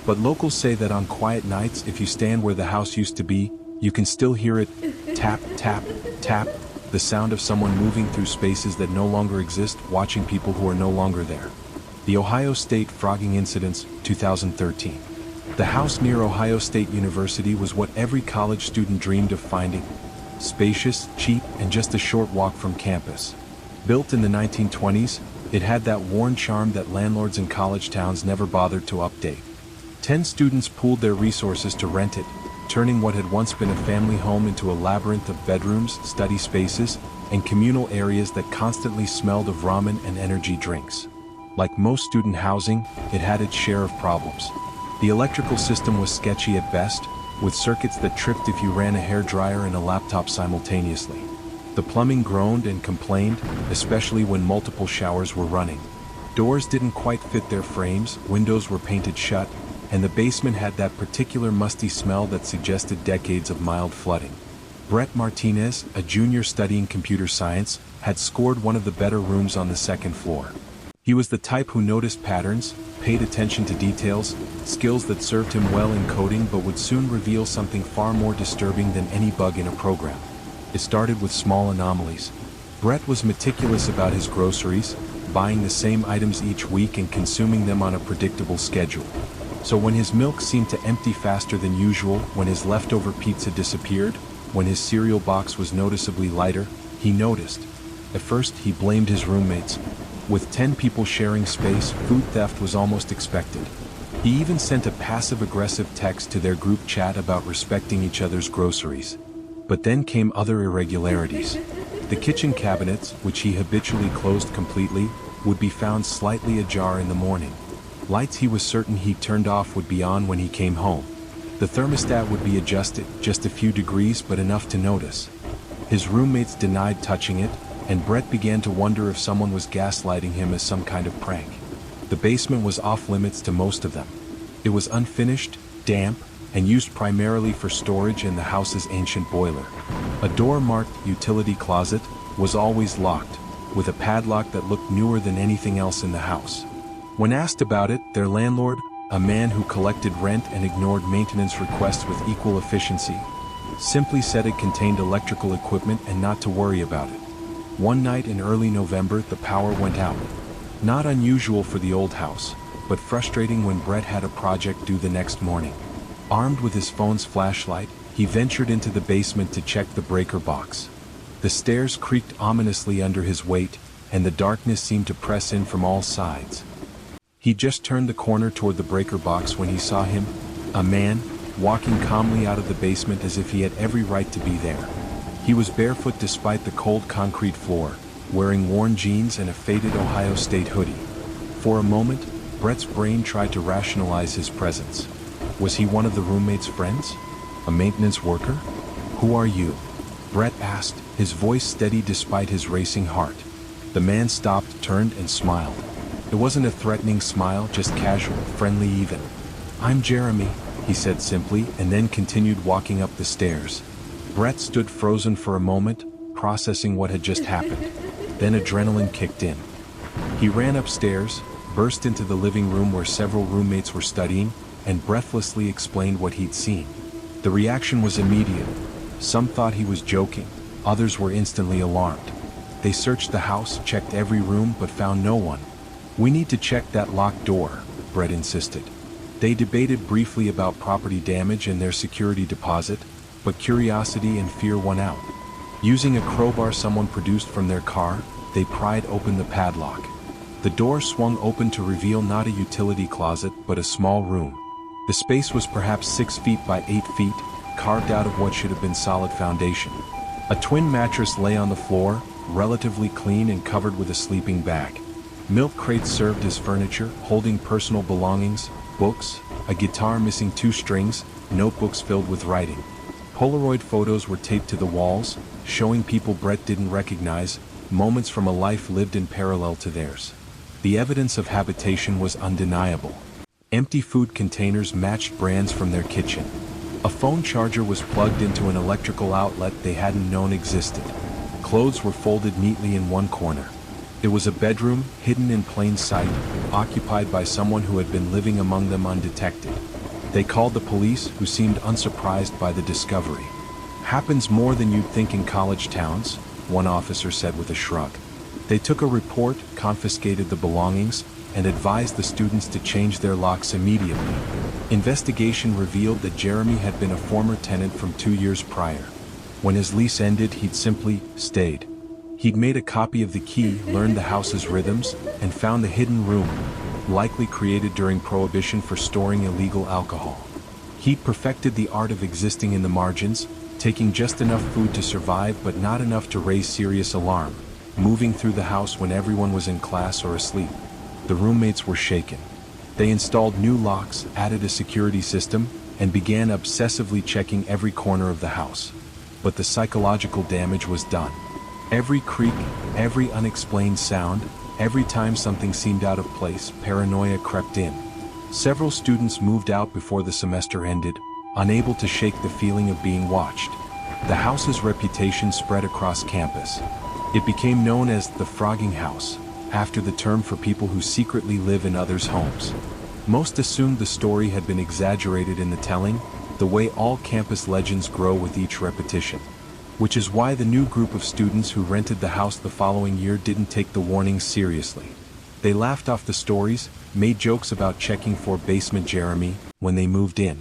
But locals say that on quiet nights, if you stand where the house used to be, you can still hear it tap, tap, tap, the sound of someone moving through spaces that no longer exist, watching people who are no longer there. The Ohio State Frogging Incidents, 2013. The house near Ohio State University was what every college student dreamed of finding: spacious, cheap, and just a short walk from campus. Built in the 1920s, it had that worn charm that landlords in college towns never bothered to update. 10 students pooled their resources to rent it, turning what had once been a family home into a labyrinth of bedrooms, study spaces, and communal areas that constantly smelled of ramen and energy drinks. Like most student housing, it had its share of problems. The electrical system was sketchy at best, with circuits that tripped if you ran a hairdryer and a laptop simultaneously. The plumbing groaned and complained, especially when multiple showers were running. Doors didn't quite fit their frames, windows were painted shut, and the basement had that particular musty smell that suggested decades of mild flooding. Brett Martinez, a junior studying computer science, had scored one of the better rooms on the second floor. He was the type who noticed patterns, paid attention to details, skills that served him well in coding but would soon reveal something far more disturbing than any bug in a program. It started with small anomalies. Brett was meticulous about his groceries, buying the same items each week and consuming them on a predictable schedule. So when his milk seemed to empty faster than usual, when his leftover pizza disappeared, when his cereal box was noticeably lighter, he noticed. At first, he blamed his roommates. With 10 people sharing space, food theft was almost expected. He even sent a passive-aggressive text to their group chat about respecting each other's groceries. But then came other irregularities. The kitchen cabinets, which he habitually closed completely, would be found slightly ajar in the morning. Lights he was certain he'd turned off would be on when he came home. The thermostat would be adjusted, just a few degrees but enough to notice. His roommates denied touching it, and Brett began to wonder if someone was gaslighting him as some kind of prank. The basement was off limits to most of them. It was unfinished, damp, and used primarily for storage and the house's ancient boiler. A door marked utility closet was always locked, with a padlock that looked newer than anything else in the house. When asked about it, their landlord, a man who collected rent and ignored maintenance requests with equal efficiency, simply said it contained electrical equipment and not to worry about it. One night in early November, the power went out. Not unusual for the old house, but frustrating when Brett had a project due the next morning. Armed with his phone's flashlight, he ventured into the basement to check the breaker box. The stairs creaked ominously under his weight, and the darkness seemed to press in from all sides. He just turned the corner toward the breaker box when he saw him, a man, walking calmly out of the basement as if he had every right to be there. He was barefoot despite the cold concrete floor, wearing worn jeans and a faded Ohio State hoodie. For a moment, Brett's brain tried to rationalize his presence. Was he one of the roommate's friends? A maintenance worker? "Who are you?" Brett asked, his voice steady despite his racing heart. The man stopped, turned, and smiled. It wasn't a threatening smile, just casual, friendly even. "I'm Jeremy," he said simply, and then continued walking up the stairs. Brett stood frozen for a moment, processing what had just happened. Then adrenaline kicked in. He ran upstairs, burst into the living room where several roommates were studying, and breathlessly explained what he'd seen. The reaction was immediate. Some thought he was joking, others were instantly alarmed. They searched the house, checked every room, but found no one. "We need to check that locked door," Brett insisted. They debated briefly about property damage and their security deposit, but curiosity and fear won out. Using a crowbar someone produced from their car, they pried open the padlock. The door swung open to reveal not a utility closet but a small room. The space was perhaps 6 feet by 8 feet, carved out of what should have been solid foundation. A twin mattress lay on the floor, relatively clean and covered with a sleeping bag. Milk crates served as furniture, holding personal belongings, books, a guitar missing 2 strings, notebooks filled with writing. Polaroid photos were taped to the walls, showing people Brett didn't recognize, moments from a life lived in parallel to theirs. The evidence of habitation was undeniable. Empty food containers matched brands from their kitchen. A phone charger was plugged into an electrical outlet they hadn't known existed. Clothes were folded neatly in one corner. It was a bedroom, hidden in plain sight, occupied by someone who had been living among them undetected. They called the police, who seemed unsurprised by the discovery. "Happens more than you'd think in college towns," one officer said with a shrug. They took a report, confiscated the belongings, and advised the students to change their locks immediately. Investigation revealed that Jeremy had been a former tenant from 2 years prior. When his lease ended, he'd simply stayed. He'd made a copy of the key, learned the house's rhythms, and found the hidden room, likely created during Prohibition for storing illegal alcohol. He'd perfected the art of existing in the margins, taking just enough food to survive but not enough to raise serious alarm, moving through the house when everyone was in class or asleep. The roommates were shaken. They installed new locks, added a security system, and began obsessively checking every corner of the house. But the psychological damage was done. Every creak, every unexplained sound, every time something seemed out of place, paranoia crept in. Several students moved out before the semester ended, unable to shake the feeling of being watched. The house's reputation spread across campus. It became known as the Frogging House, after the term for people who secretly live in others' homes. Most assumed the story had been exaggerated in the telling, the way all campus legends grow with each repetition. Which is why the new group of students who rented the house the following year didn't take the warnings seriously. They laughed off the stories, made jokes about checking for basement Jeremy when they moved in.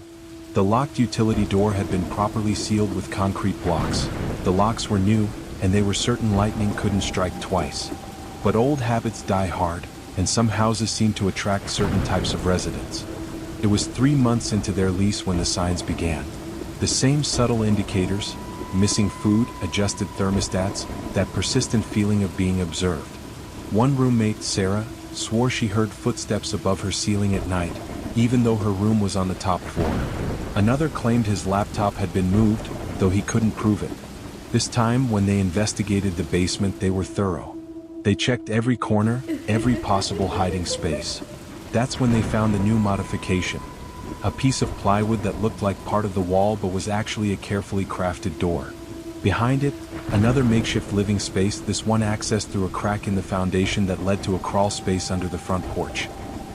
The locked utility door had been properly sealed with concrete blocks. The locks were new, and they were certain lightning couldn't strike twice. But old habits die hard, and some houses seem to attract certain types of residents. It was 3 months into their lease when the signs began. The same subtle indicators, missing food, adjusted thermostats, that persistent feeling of being observed. One roommate, Sarah, swore she heard footsteps above her ceiling at night, even though her room was on the top floor. Another claimed his laptop had been moved, though he couldn't prove it. This time, when they investigated the basement, they were thorough. They checked every corner, every possible hiding space. That's when they found the new modification. A piece of plywood that looked like part of the wall but was actually a carefully crafted door. Behind it, another makeshift living space, this one accessed through a crack in the foundation that led to a crawl space under the front porch.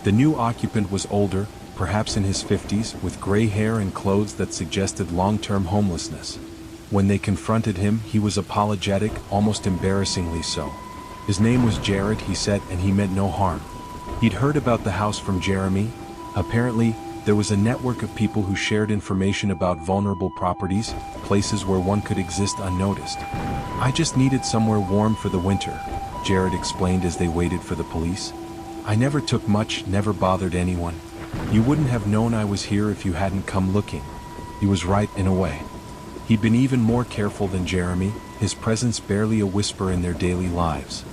The new occupant was older, perhaps in his 50s, with gray hair and clothes that suggested long-term homelessness. When they confronted him, he was apologetic, almost embarrassingly so. His name was Jared, he said, and he meant no harm. He'd heard about the house from Jeremy. Apparently, there was a network of people who shared information about vulnerable properties, places where one could exist unnoticed. I just needed somewhere warm for the winter, Jared explained as they waited for the police. I never took much, never bothered anyone. You wouldn't have known I was here if you hadn't come looking. He was right in a way. He'd been even more careful than Jeremy, his presence barely a whisper in their daily lives.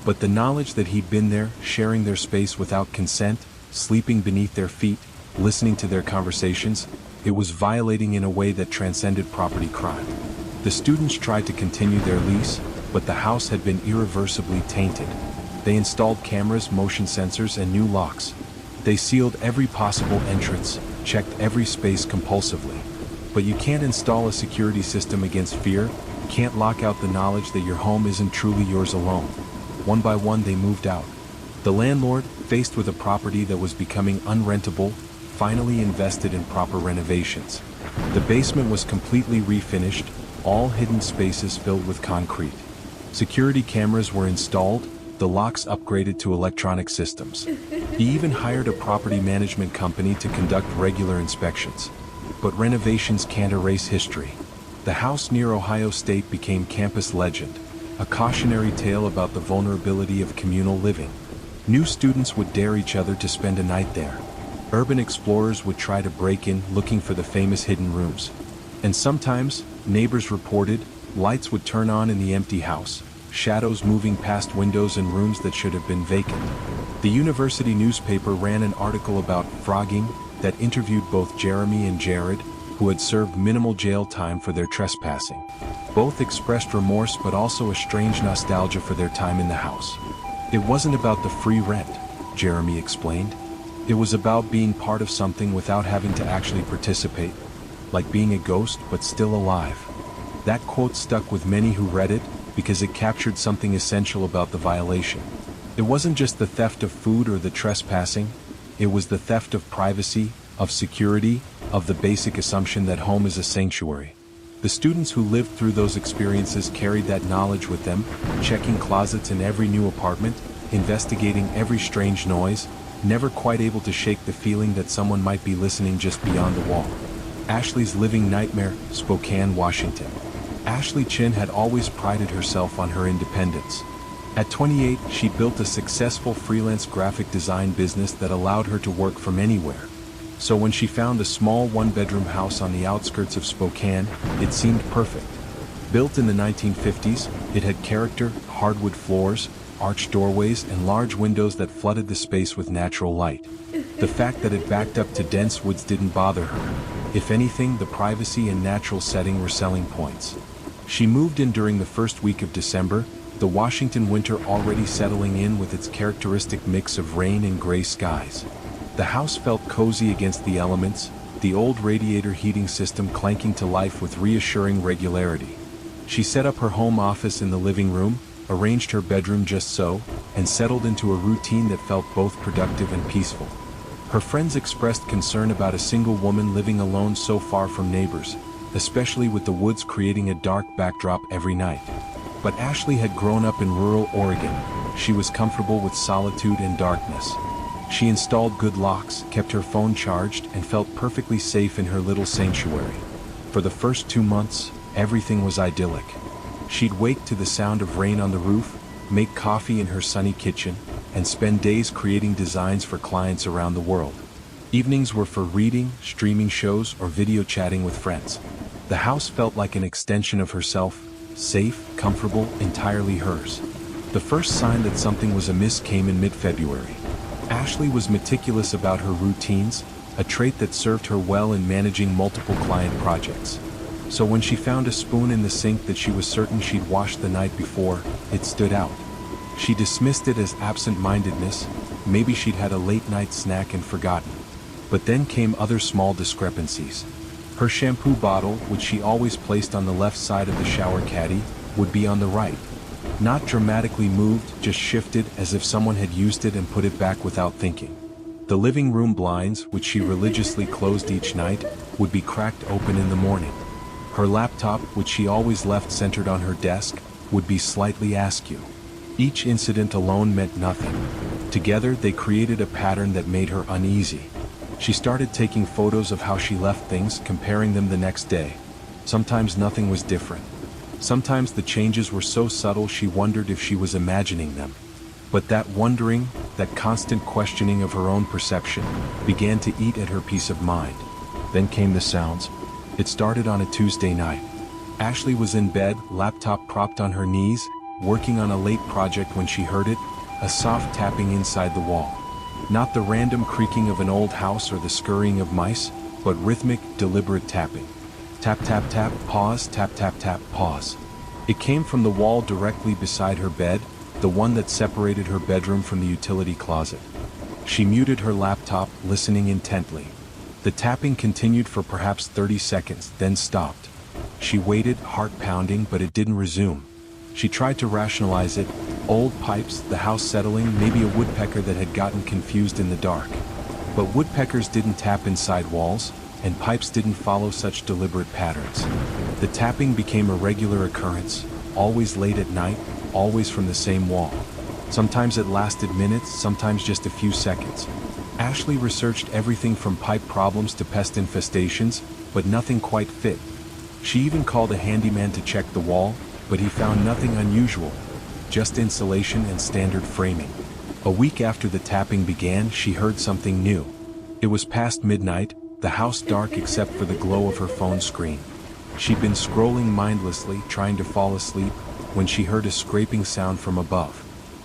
But the knowledge that he'd been there, sharing their space without consent, sleeping beneath their feet, listening to their conversations, it was violating in a way that transcended property crime. The students tried to continue their lease, but the house had been irreversibly tainted. They installed cameras, motion sensors, and new locks. They sealed every possible entrance, checked every space compulsively. But you can't install a security system against fear, can't lock out the knowledge that your home isn't truly yours alone. One by one they moved out. The landlord, faced with a property that was becoming unrentable, finally invested in proper renovations. The basement was completely refinished, all hidden spaces filled with concrete. Security cameras were installed, the locks upgraded to electronic systems. He even hired a property management company to conduct regular inspections. But renovations can't erase history. The house near Ohio State became campus legend, a cautionary tale about the vulnerability of communal living. New students would dare each other to spend a night there. Urban explorers would try to break in, looking for the famous hidden rooms. And sometimes, neighbors reported, lights would turn on in the empty house, shadows moving past windows in rooms that should have been vacant. The university newspaper ran an article about frogging that interviewed both Jeremy and Jared, who had served minimal jail time for their trespassing. Both expressed remorse but also a strange nostalgia for their time in the house. It wasn't about the free rent, Jeremy explained. It was about being part of something without having to actually participate, like being a ghost but still alive. That quote stuck with many who read it because it captured something essential about the violation. It wasn't just the theft of food or the trespassing, it was the theft of privacy, of security, of the basic assumption that home is a sanctuary. The students who lived through those experiences carried that knowledge with them, checking closets in every new apartment, investigating every strange noise, never quite able to shake the feeling that someone might be listening just beyond the wall. Ashley's living nightmare, Spokane, Washington. Ashley Chin had always prided herself on her independence. At 28, she built a successful freelance graphic design business that allowed her to work from anywhere. So when she found a small one-bedroom house on the outskirts of Spokane, it seemed perfect. Built in the 1950s, it had character, hardwood floors, arched doorways, and large windows that flooded the space with natural light. The fact that it backed up to dense woods didn't bother her. If anything, the privacy and natural setting were selling points. She moved in during the first week of December, the Washington winter already settling in with its characteristic mix of rain and gray skies. The house felt cozy against the elements, the old radiator heating system clanking to life with reassuring regularity. She set up her home office in the living room, arranged her bedroom just so, and settled into a routine that felt both productive and peaceful. Her friends expressed concern about a single woman living alone so far from neighbors, especially with the woods creating a dark backdrop every night. But Ashley had grown up in rural Oregon. She was comfortable with solitude and darkness. She installed good locks, kept her phone charged, and felt perfectly safe in her little sanctuary. For the first 2 months, everything was idyllic. She'd wake to the sound of rain on the roof, make coffee in her sunny kitchen, and spend days creating designs for clients around the world. Evenings were for reading, streaming shows, or video chatting with friends. The house felt like an extension of herself, safe, comfortable, entirely hers. The first sign that something was amiss came in mid-February. Ashley was meticulous about her routines, a trait that served her well in managing multiple client projects. So when she found a spoon in the sink that she was certain she'd washed the night before, it stood out. She dismissed it as absent-mindedness, maybe she'd had a late-night snack and forgotten. But then came other small discrepancies. Her shampoo bottle, which she always placed on the left side of the shower caddy, would be on the right. Not dramatically moved, just shifted as if someone had used it and put it back without thinking. The living room blinds, which she religiously closed each night, would be cracked open in the morning. Her laptop, which she always left centered on her desk, would be slightly askew. Each incident alone meant nothing. Together they created a pattern that made her uneasy. She started taking photos of how she left things, comparing them the next day. Sometimes nothing was different. Sometimes the changes were so subtle she wondered if she was imagining them. But that wondering, that constant questioning of her own perception, began to eat at her peace of mind. Then came the sounds. It started on a Tuesday night. Ashley was in bed, laptop propped on her knees, working on a late project when she heard it, a soft tapping inside the wall. Not the random creaking of an old house or the scurrying of mice, but rhythmic, deliberate tapping. Tap tap tap, pause, tap tap tap, pause. It came from the wall directly beside her bed, the one that separated her bedroom from the utility closet. She muted her laptop, listening intently. The tapping continued for perhaps 30 seconds, then stopped. She waited, heart pounding, but it didn't resume. She tried to rationalize it. Old pipes, the house settling, maybe a woodpecker that had gotten confused in the dark. But woodpeckers didn't tap inside walls, and pipes didn't follow such deliberate patterns. The tapping became a regular occurrence, always late at night, always from the same wall. Sometimes it lasted minutes, sometimes just a few seconds. Ashley researched everything from pipe problems to pest infestations, but nothing quite fit. She even called a handyman to check the wall, but he found nothing unusual, just insulation and standard framing. A week after the tapping began, she heard something new. It was past midnight, the house dark except for the glow of her phone screen. She'd been scrolling mindlessly, trying to fall asleep, when she heard a scraping sound from above.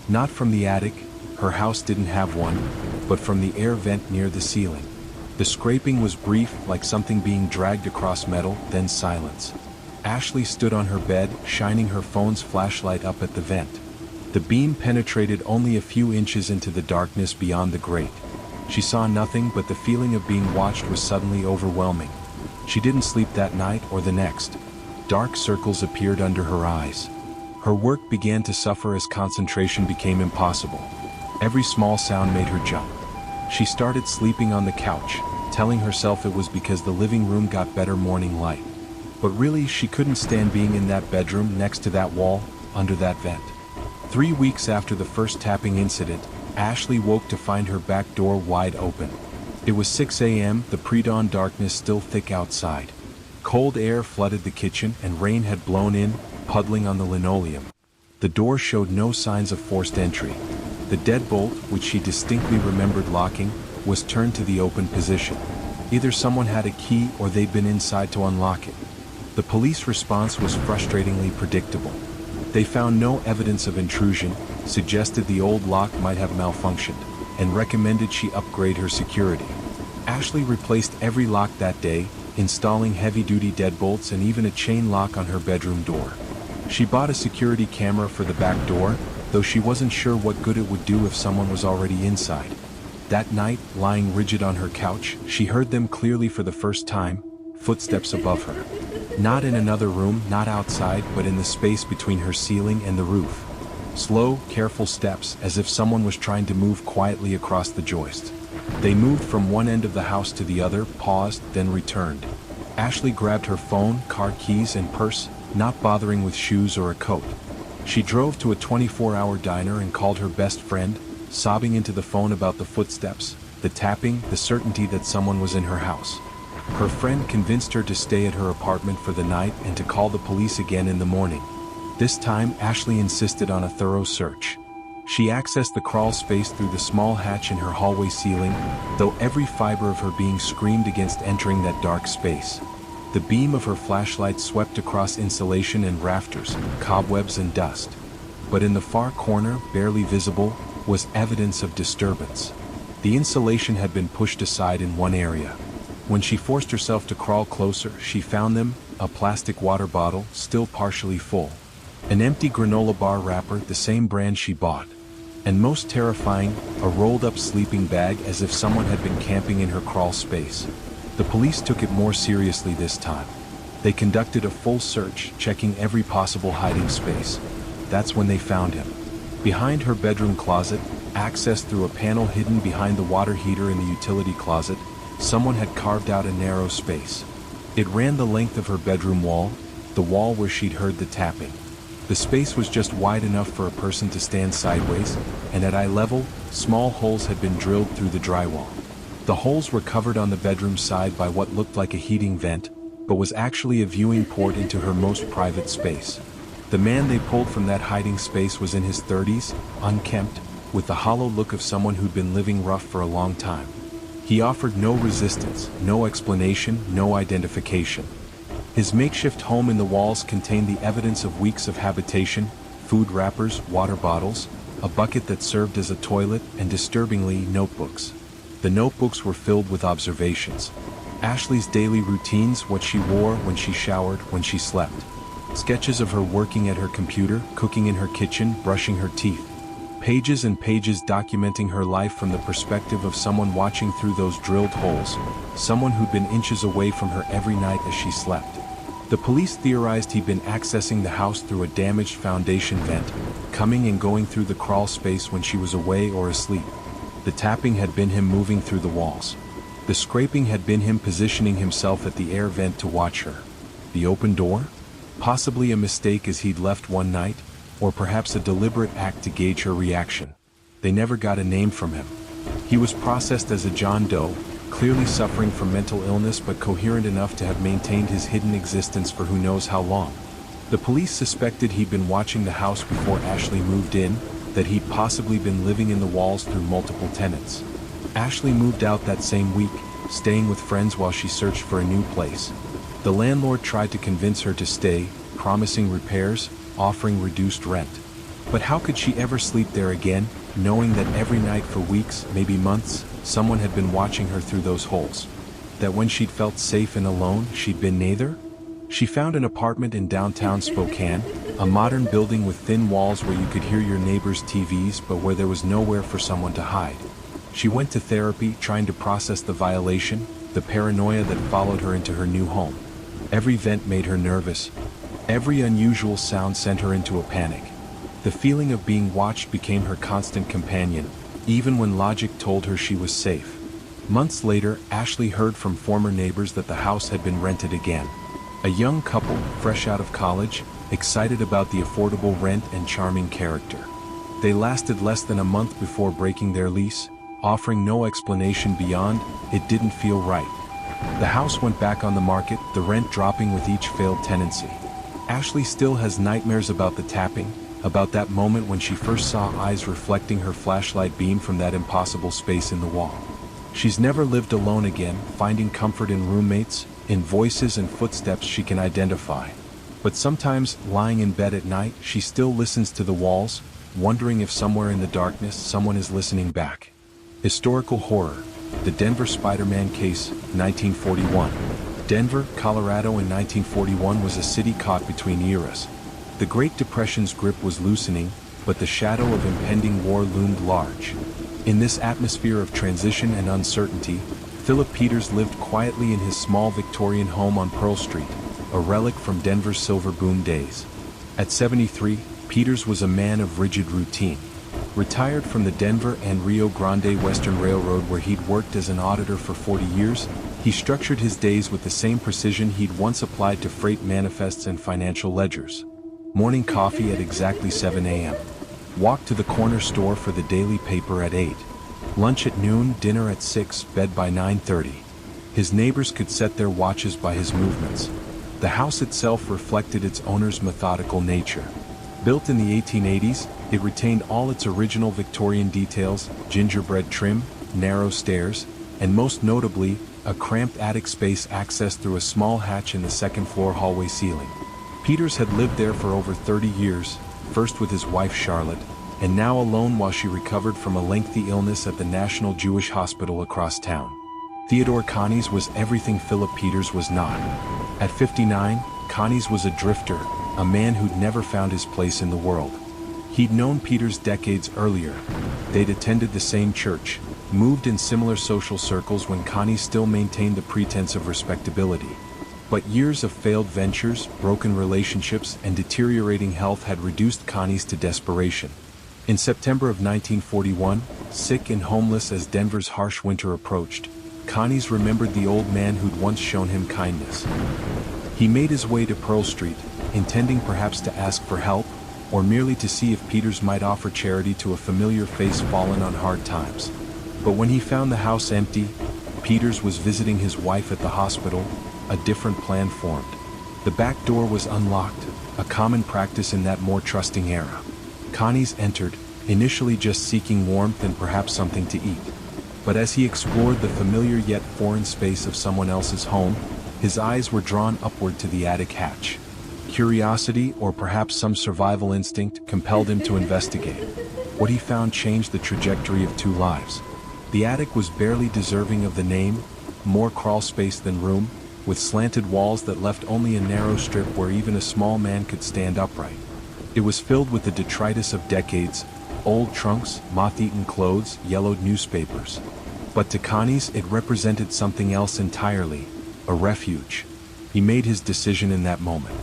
Not from the attic, her house didn't have one, but from the air vent near the ceiling. The scraping was brief, like something being dragged across metal, then silence. Ashley stood on her bed, shining her phone's flashlight up at the vent. The beam penetrated only a few inches into the darkness beyond the grate. She saw nothing, but the feeling of being watched was suddenly overwhelming. She didn't sleep that night or the next. Dark circles appeared under her eyes. Her work began to suffer as concentration became impossible. Every small sound made her jump. She started sleeping on the couch, telling herself it was because the living room got better morning light. But really, she couldn't stand being in that bedroom next to that wall, under that vent. 3 weeks after the first tapping incident, Ashley woke to find her back door wide open. It was 6 a.m., the pre-dawn darkness still thick outside. Cold air flooded the kitchen and rain had blown in, puddling on the linoleum. The door showed no signs of forced entry. The deadbolt, which she distinctly remembered locking, was turned to the open position. Either someone had a key or they'd been inside to unlock it. The police response was frustratingly predictable. They found no evidence of intrusion, suggested the old lock might have malfunctioned, and recommended she upgrade her security. Ashley replaced every lock that day, installing heavy-duty deadbolts and even a chain lock on her bedroom door. She bought a security camera for the back door, though she wasn't sure what good it would do if someone was already inside. That night, lying rigid on her couch, she heard them clearly for the first time, footsteps above her. Not in another room, not outside, but in the space between her ceiling and the roof. Slow, careful steps, as if someone was trying to move quietly across the joist. They moved from one end of the house to the other, paused, then returned. Ashley grabbed her phone, car keys, and purse, not bothering with shoes or a coat. She drove to a 24-hour diner and called her best friend, sobbing into the phone about the footsteps, the tapping, the certainty that someone was in her house. Her friend convinced her to stay at her apartment for the night and to call the police again in the morning. This time, Ashley insisted on a thorough search. She accessed the crawl space through the small hatch in her hallway ceiling, though every fiber of her being screamed against entering that dark space. The beam of her flashlight swept across insulation and rafters, cobwebs and dust. But in the far corner, barely visible, was evidence of disturbance. The insulation had been pushed aside in one area. When she forced herself to crawl closer, she found them, a plastic water bottle, still partially full. An empty granola bar wrapper, the same brand she bought. And most terrifying, a rolled-up sleeping bag as if someone had been camping in her crawl space. The police took it more seriously this time. They conducted a full search, checking every possible hiding space. That's when they found him. Behind her bedroom closet, accessed through a panel hidden behind the water heater in the utility closet, someone had carved out a narrow space. It ran the length of her bedroom wall, the wall where she'd heard the tapping. The space was just wide enough for a person to stand sideways, and at eye level, small holes had been drilled through the drywall. The holes were covered on the bedroom side by what looked like a heating vent, but was actually a viewing port into her most private space. The man they pulled from that hiding space was in his 30s, unkempt, with the hollow look of someone who'd been living rough for a long time. He offered no resistance, no explanation, no identification. His makeshift home in the walls contained the evidence of weeks of habitation, food wrappers, water bottles, a bucket that served as a toilet, and disturbingly, notebooks. The notebooks were filled with observations. Ashley's daily routines, what she wore, when she showered, when she slept. Sketches of her working at her computer, cooking in her kitchen, brushing her teeth. Pages and pages documenting her life from the perspective of someone watching through those drilled holes, someone who'd been inches away from her every night as she slept. The police theorized he'd been accessing the house through a damaged foundation vent, coming and going through the crawl space when she was away or asleep. The tapping had been him moving through the walls. The scraping had been him positioning himself at the air vent to watch her. The open door? Possibly a mistake as he'd left one night, or perhaps a deliberate act to gauge her reaction. They never got a name from him. He was processed as a John Doe, clearly suffering from mental illness but coherent enough to have maintained his hidden existence for who knows how long. The police suspected he'd been watching the house before Ashley moved in, that he'd possibly been living in the walls through multiple tenants. Ashley moved out that same week, staying with friends while she searched for a new place. The landlord tried to convince her to stay, promising repairs, offering reduced rent. But how could she ever sleep there again, knowing that every night for weeks, maybe months, someone had been watching her through those holes? That when she'd felt safe and alone, she'd been neither? She found an apartment in downtown Spokane, a modern building with thin walls where you could hear your neighbors' TVs but where there was nowhere for someone to hide. She went to therapy, trying to process the violation, the paranoia that followed her into her new home. Every vent made her nervous. Every unusual sound sent her into a panic. The feeling of being watched became her constant companion, even when logic told her she was safe. Months later, Ashley heard from former neighbors that the house had been rented again. A young couple, fresh out of college, excited about the affordable rent and charming character. They lasted less than a month before breaking their lease, offering no explanation beyond, "It didn't feel right." The house went back on the market, the rent dropping with each failed tenancy. Ashley still has nightmares about the tapping, about that moment when she first saw eyes reflecting her flashlight beam from that impossible space in the wall. She's never lived alone again, finding comfort in roommates, in voices and footsteps she can identify. But sometimes, lying in bed at night, she still listens to the walls, wondering if somewhere in the darkness someone is listening back. Historical horror. The Denver Spider-Man case, 1941. Denver, Colorado in 1941 was a city caught between eras. The Great Depression's grip was loosening, but the shadow of impending war loomed large. In this atmosphere of transition and uncertainty, Philip Peters lived quietly in his small Victorian home on Pearl Street, a relic from Denver's silver boom days. At 73, Peters was a man of rigid routine. Retired from the Denver and Rio Grande Western Railroad where he'd worked as an auditor for 40 years, he structured his days with the same precision he'd once applied to freight manifests and financial ledgers. Morning coffee at exactly 7 a.m. Walk to the corner store for the daily paper at 8. Lunch at noon, dinner at 6, bed by 9:30. His neighbors could set their watches by his movements. The house itself reflected its owner's methodical nature. Built in the 1880s, it retained all its original Victorian details, gingerbread trim, narrow stairs, and most notably, a cramped attic space accessed through a small hatch in the second-floor hallway ceiling. Peters had lived there for over 30 years, first with his wife Charlotte, and now alone while she recovered from a lengthy illness at the National Jewish Hospital across town. Theodore Connies was everything Philip Peters was not. At 59, Connies was a drifter, a man who'd never found his place in the world. He'd known Peters decades earlier. They'd attended the same church, moved in similar social circles when Connies still maintained the pretense of respectability. But years of failed ventures, broken relationships, and deteriorating health had reduced Connies to desperation. In September of 1941, sick and homeless as Denver's harsh winter approached, Connies remembered the old man who'd once shown him kindness. He made his way to Pearl Street, intending perhaps to ask for help, or merely to see if Peters might offer charity to a familiar face fallen on hard times. But when he found the house empty, Peters was visiting his wife at the hospital, a different plan formed. The back door was unlocked, a common practice in that more trusting era. Connies entered, initially just seeking warmth and perhaps something to eat. But as he explored the familiar yet foreign space of someone else's home, his eyes were drawn upward to the attic hatch. Curiosity, or perhaps some survival instinct, compelled him to investigate. What he found changed the trajectory of 2 lives. The attic was barely deserving of the name, more crawl space than room, with slanted walls that left only a narrow strip where even a small man could stand upright. It was filled with the detritus of decades, old trunks, moth-eaten clothes, yellowed newspapers. But to Connies it represented something else entirely, a refuge. He made his decision in that moment.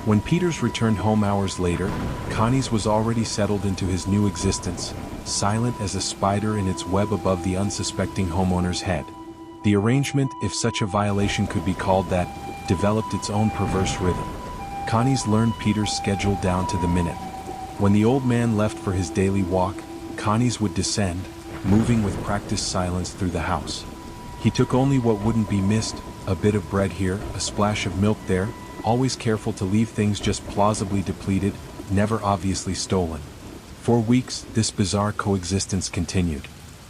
When Peters returned home hours later, Connies was already settled into his new existence, silent as a spider in its web above the unsuspecting homeowner's head. The arrangement, if such a violation could be called that, developed its own perverse rhythm. Connies learned Peters' schedule down to the minute. When the old man left for his daily walk, Connies would descend, moving with practiced silence through the house. He took only what wouldn't be missed, a bit of bread here, a splash of milk there, always careful to leave things just plausibly depleted, never obviously stolen. For weeks, this bizarre coexistence continued.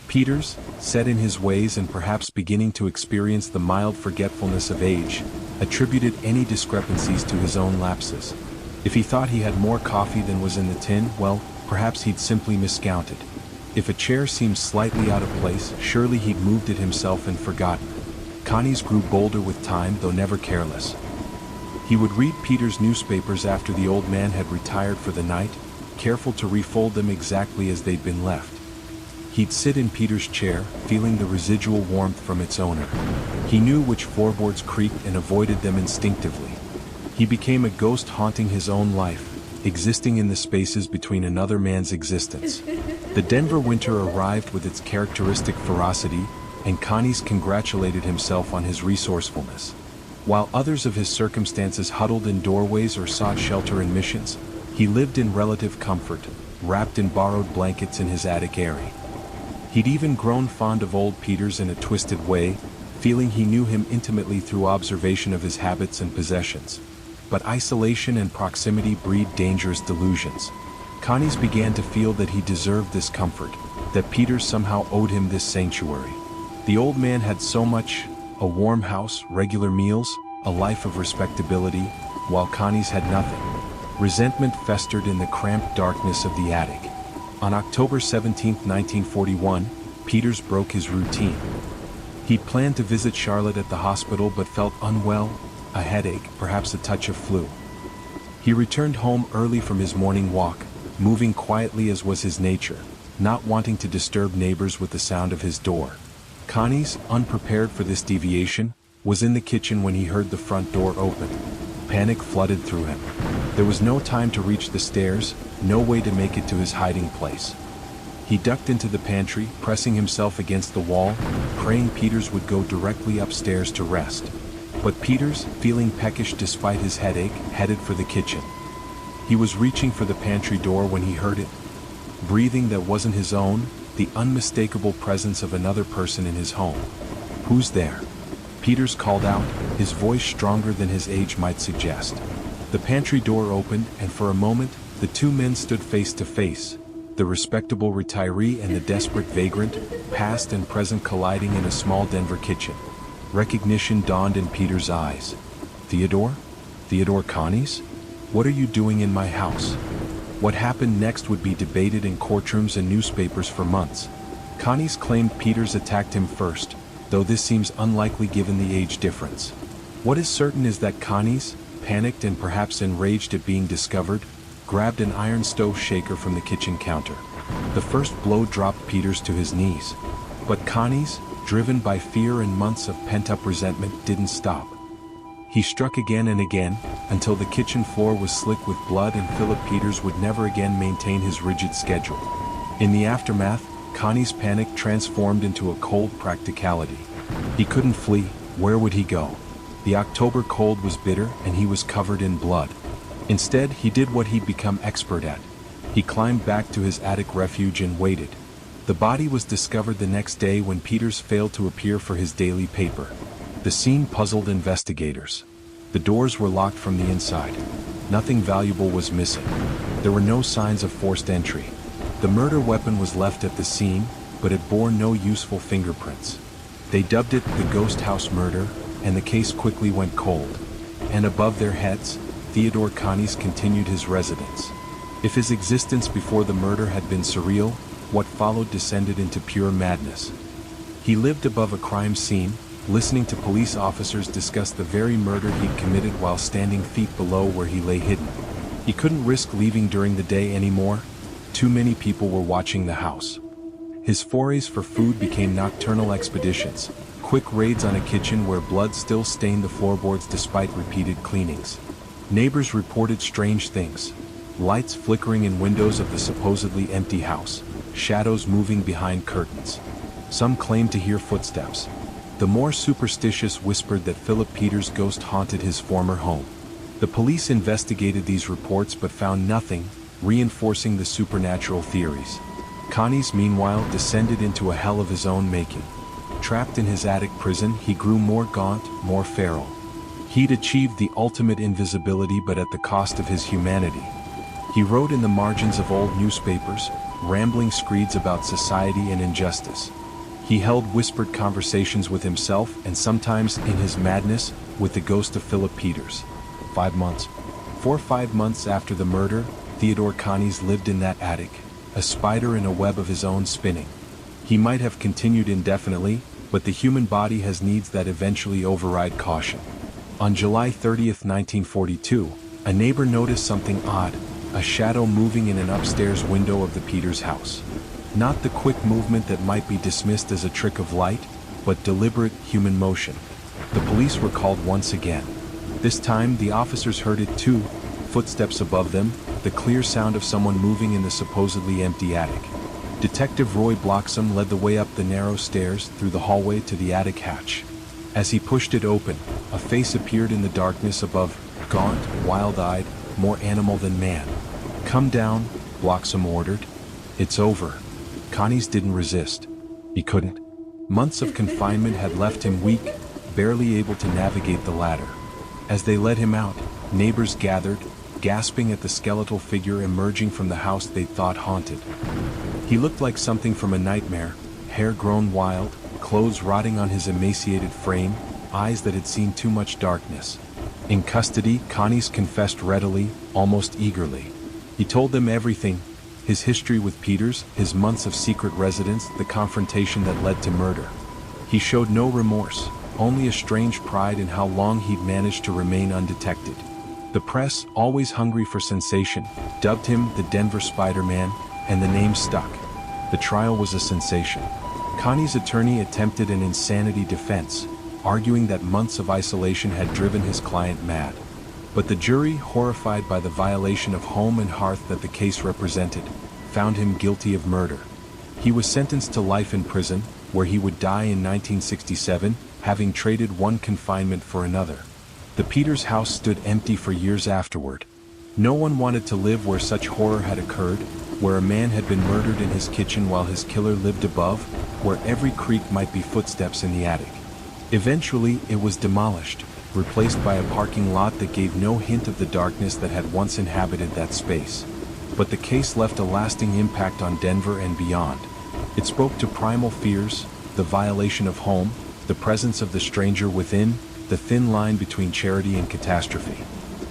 Peters, set in his ways and perhaps beginning to experience the mild forgetfulness of age, attributed any discrepancies to his own lapses. If he thought he had more coffee than was in the tin, well, perhaps he'd simply miscounted. If a chair seemed slightly out of place, surely he'd moved it himself and forgotten. Connies grew bolder with time, though never careless. He would read Peters' newspapers after the old man had retired for the night, careful to refold them exactly as they'd been left. He'd sit in Peters' chair, feeling the residual warmth from its owner. He knew which floorboards creaked and avoided them instinctively. He became a ghost haunting his own life, existing in the spaces between another man's existence. The Denver winter arrived with its characteristic ferocity, and Connies congratulated himself on his resourcefulness. While others of his circumstances huddled in doorways or sought shelter in missions, he lived in relative comfort, wrapped in borrowed blankets in his attic eyrie. He'd even grown fond of old Peters in a twisted way, feeling he knew him intimately through observation of his habits and possessions. But isolation and proximity breed dangerous delusions. Connies began to feel that he deserved this comfort, that Peters somehow owed him this sanctuary. The old man had so much: a warm house, regular meals, a life of respectability, while Connies had nothing. Resentment festered in the cramped darkness of the attic. On October 17, 1941, Peters broke his routine. He'd planned to visit Charlotte at the hospital but felt unwell, a headache, perhaps a touch of flu. He returned home early from his morning walk, moving quietly as was his nature, not wanting to disturb neighbors with the sound of his door. Connies, unprepared for this deviation, was in the kitchen when he heard the front door open. Panic flooded through him. There was no time to reach the stairs, no way to make it to his hiding place. He ducked into the pantry, pressing himself against the wall, praying Peters would go directly upstairs to rest. But Peters, feeling peckish despite his headache, headed for the kitchen. He was reaching for the pantry door when he heard it. Breathing that wasn't his own, the unmistakable presence of another person in his home. "Who's there?" Peters called out, his voice stronger than his age might suggest. The pantry door opened, and for a moment, the two men stood face to face, the respectable retiree and the desperate vagrant, past and present colliding in a small Denver kitchen. Recognition dawned in Peters' eyes. "Theodore? Theodore Connies? What are you doing in my house?" What happened next would be debated in courtrooms and newspapers for months. Connies claimed Peters attacked him first, though this seems unlikely given the age difference. What is certain is that Connie's, panicked and perhaps enraged at being discovered, grabbed an iron stove shaker from the kitchen counter. The first blow dropped Peters to his knees. But Connie's, driven by fear and months of pent-up resentment, didn't stop. He struck again and again, until the kitchen floor was slick with blood and Philip Peters would never again maintain his rigid schedule. In the aftermath, Connie's panic transformed into a cold practicality. He couldn't flee. Where would he go? The October cold was bitter and he was covered in blood. Instead, he did what he'd become expert at. He climbed back to his attic refuge and waited. The body was discovered the next day when Peters failed to appear for his daily paper. The scene puzzled investigators. The doors were locked from the inside. Nothing valuable was missing. There were no signs of forced entry. The murder weapon was left at the scene, but it bore no useful fingerprints. They dubbed it the Ghost House Murder, and the case quickly went cold. And above their heads, Theodore Connies continued his residence. If his existence before the murder had been surreal, what followed descended into pure madness. He lived above a crime scene, listening to police officers discuss the very murder he'd committed while standing feet below where he lay hidden. He couldn't risk leaving during the day anymore. Too many people were watching the house. His forays for food became nocturnal expeditions, quick raids on a kitchen where blood still stained the floorboards despite repeated cleanings. Neighbors reported strange things. Lights flickering in windows of the supposedly empty house, shadows moving behind curtains. Some claimed to hear footsteps. The more superstitious whispered that Philip Peters' ghost haunted his former home. The police investigated these reports but found nothing, reinforcing the supernatural theories. Connies, meanwhile, descended into a hell of his own making. Trapped in his attic prison, he grew more gaunt, more feral. He'd achieved the ultimate invisibility but at the cost of his humanity. He wrote in the margins of old newspapers, rambling screeds about society and injustice. He held whispered conversations with himself and sometimes, in his madness, with the ghost of Philip Peters. 5 months. 4 or 5 months after the murder, Theodore Connies lived in that attic, a spider in a web of his own spinning. He might have continued indefinitely, but the human body has needs that eventually override caution. On July 30th, 1942, a neighbor noticed something odd, a shadow moving in an upstairs window of the Peters house. Not the quick movement that might be dismissed as a trick of light, but deliberate human motion. The police were called once again. This time the officers heard it too, footsteps above them, the clear sound of someone moving in the supposedly empty attic. Detective Roy Bloxam led the way up the narrow stairs through the hallway to the attic hatch. As he pushed it open, a face appeared in the darkness above, gaunt, wild-eyed, more animal than man. "Come down," Bloxam ordered. "It's over." Connies didn't resist. He couldn't. Months of confinement had left him weak, barely able to navigate the ladder. As they led him out, neighbors gathered, gasping at the skeletal figure emerging from the house they thought haunted. He looked like something from a nightmare, hair grown wild, clothes rotting on his emaciated frame, eyes that had seen too much darkness. In custody, Connies confessed readily, almost eagerly. He told them everything: his history with Peters, his months of secret residence, the confrontation that led to murder. He showed no remorse, only a strange pride in how long he'd managed to remain undetected. The press, always hungry for sensation, dubbed him the Denver Spider-Man, and the name stuck. The trial was a sensation. Connies' attorney attempted an insanity defense, arguing that months of isolation had driven his client mad. But the jury, horrified by the violation of home and hearth that the case represented, found him guilty of murder. He was sentenced to life in prison, where he would die in 1967, having traded one confinement for another. The Peters house stood empty for years afterward. No one wanted to live where such horror had occurred, where a man had been murdered in his kitchen while his killer lived above, where every creak might be footsteps in the attic. Eventually, it was demolished, replaced by a parking lot that gave no hint of the darkness that had once inhabited that space. But the case left a lasting impact on Denver and beyond. It spoke to primal fears, the violation of home, the presence of the stranger within, the thin line between charity and catastrophe.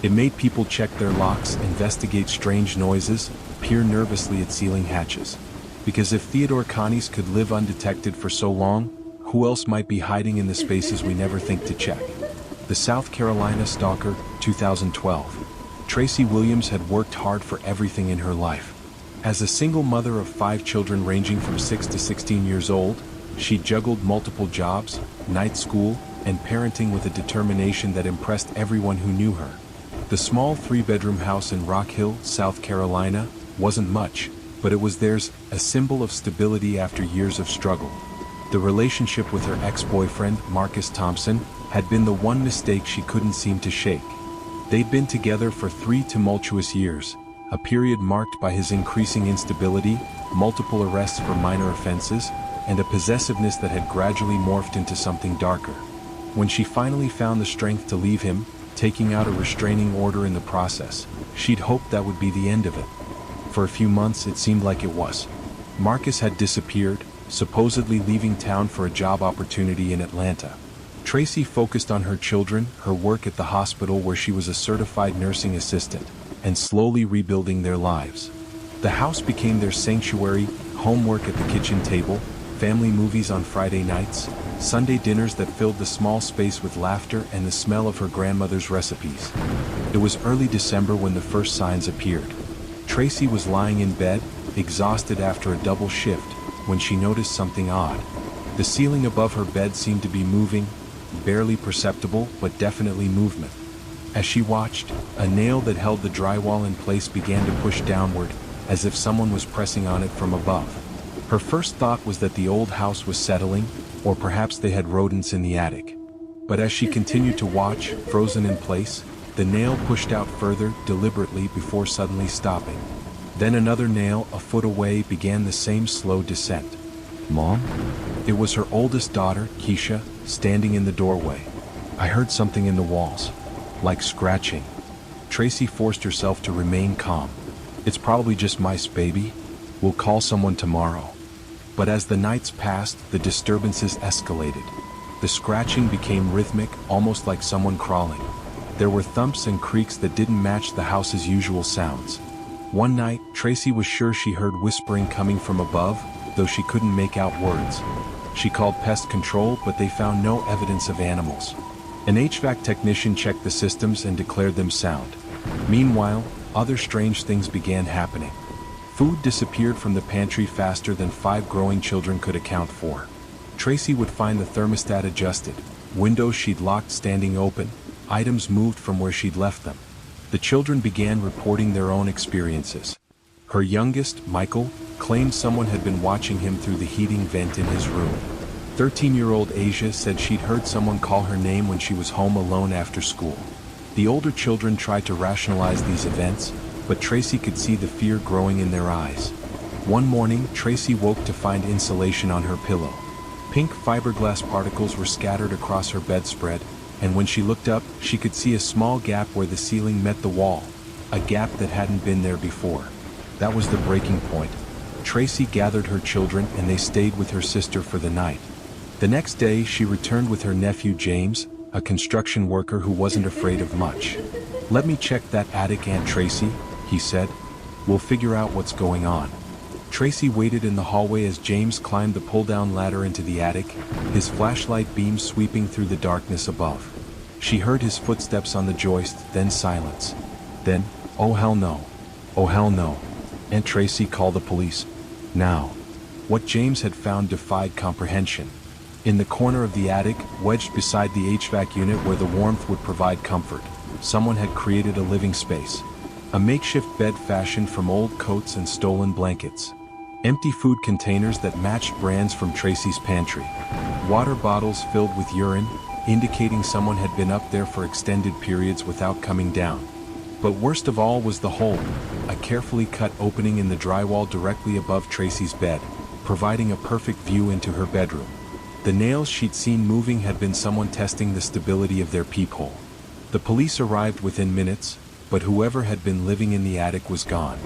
It made people check their locks, investigate strange noises, peer nervously at ceiling hatches. Because if Theodore Connies could live undetected for so long, Who else might be hiding in the spaces we never think to check? The South Carolina Stalker, 2012. Tracy Williams had worked hard for everything in her life. As a single mother of 5 children ranging from 6 to 16 years old, she juggled multiple jobs, night school, and parenting with a determination that impressed everyone who knew her. The small 3-bedroom house in Rock Hill, South Carolina, wasn't much, but it was theirs, a symbol of stability after years of struggle. The relationship with her ex-boyfriend, Marcus Thompson, had been the one mistake she couldn't seem to shake. They'd been together for 3 tumultuous years, a period marked by his increasing instability, multiple arrests for minor offenses, and a possessiveness that had gradually morphed into something darker. When she finally found the strength to leave him, taking out a restraining order in the process, she'd hoped that would be the end of it. For a few months it seemed like it was. Marcus had disappeared, supposedly leaving town for a job opportunity in Atlanta. Tracy focused on her children, her work at the hospital where she was a certified nursing assistant, and slowly rebuilding their lives. The house became their sanctuary, homework at the kitchen table, family movies on Friday nights, Sunday dinners that filled the small space with laughter and the smell of her grandmother's recipes. It was early December when the first signs appeared. Tracy was lying in bed, exhausted after a double shift, when she noticed something odd. The ceiling above her bed seemed to be moving, barely perceptible, but definitely movement. As she watched, a nail that held the drywall in place began to push downward, as if someone was pressing on it from above. Her first thought was that the old house was settling, or perhaps they had rodents in the attic. But as she continued to watch, frozen in place, the nail pushed out further, deliberately, before suddenly stopping. Then another nail, a foot away, began the same slow descent. "Mom?" It was her oldest daughter, Keisha, standing in the doorway. "I heard something in the walls. Like scratching." Tracy forced herself to remain calm. "It's probably just mice, baby. We'll call someone tomorrow." But as the nights passed, the disturbances escalated. The scratching became rhythmic, almost like someone crawling. There were thumps and creaks that didn't match the house's usual sounds. One night, Tracy was sure she heard whispering coming from above, though she couldn't make out words. She called pest control, but they found no evidence of animals. An HVAC technician checked the systems and declared them sound. Meanwhile, other strange things began happening. Food disappeared from the pantry faster than 5 growing children could account for. Tracy would find the thermostat adjusted, windows she'd locked standing open, items moved from where she'd left them. The children began reporting their own experiences. Her youngest, Michael, claimed someone had been watching him through the heating vent in his room. 13-year-old Asia said she'd heard someone call her name when she was home alone after school. The older children tried to rationalize these events, but Tracy could see the fear growing in their eyes. One morning, Tracy woke to find insulation on her pillow. Pink fiberglass particles were scattered across her bedspread, and when she looked up, she could see a small gap where the ceiling met the wall, a gap that hadn't been there before. That was the breaking point. Tracy gathered her children and they stayed with her sister for the night. The next day, she returned with her nephew James, a construction worker who wasn't afraid of much. "Let me check that attic, Aunt Tracy," he said. "We'll figure out what's going on." Tracy waited in the hallway as James climbed the pull-down ladder into the attic, his flashlight beam sweeping through the darkness above. She heard his footsteps on the joist, then silence. Then, "Oh hell no. Oh hell no. Aunt Tracy, call the police. Now." What James had found defied comprehension. In the corner of the attic, wedged beside the HVAC unit where the warmth would provide comfort, someone had created a living space. A makeshift bed fashioned from old coats and stolen blankets. Empty food containers that matched brands from Tracy's pantry. Water bottles filled with urine, indicating someone had been up there for extended periods without coming down. But worst of all was the hole, a carefully cut opening in the drywall directly above Tracy's bed, providing a perfect view into her bedroom. The nails she'd seen moving had been someone testing the stability of their peephole. The police arrived within minutes, but whoever had been living in the attic was gone.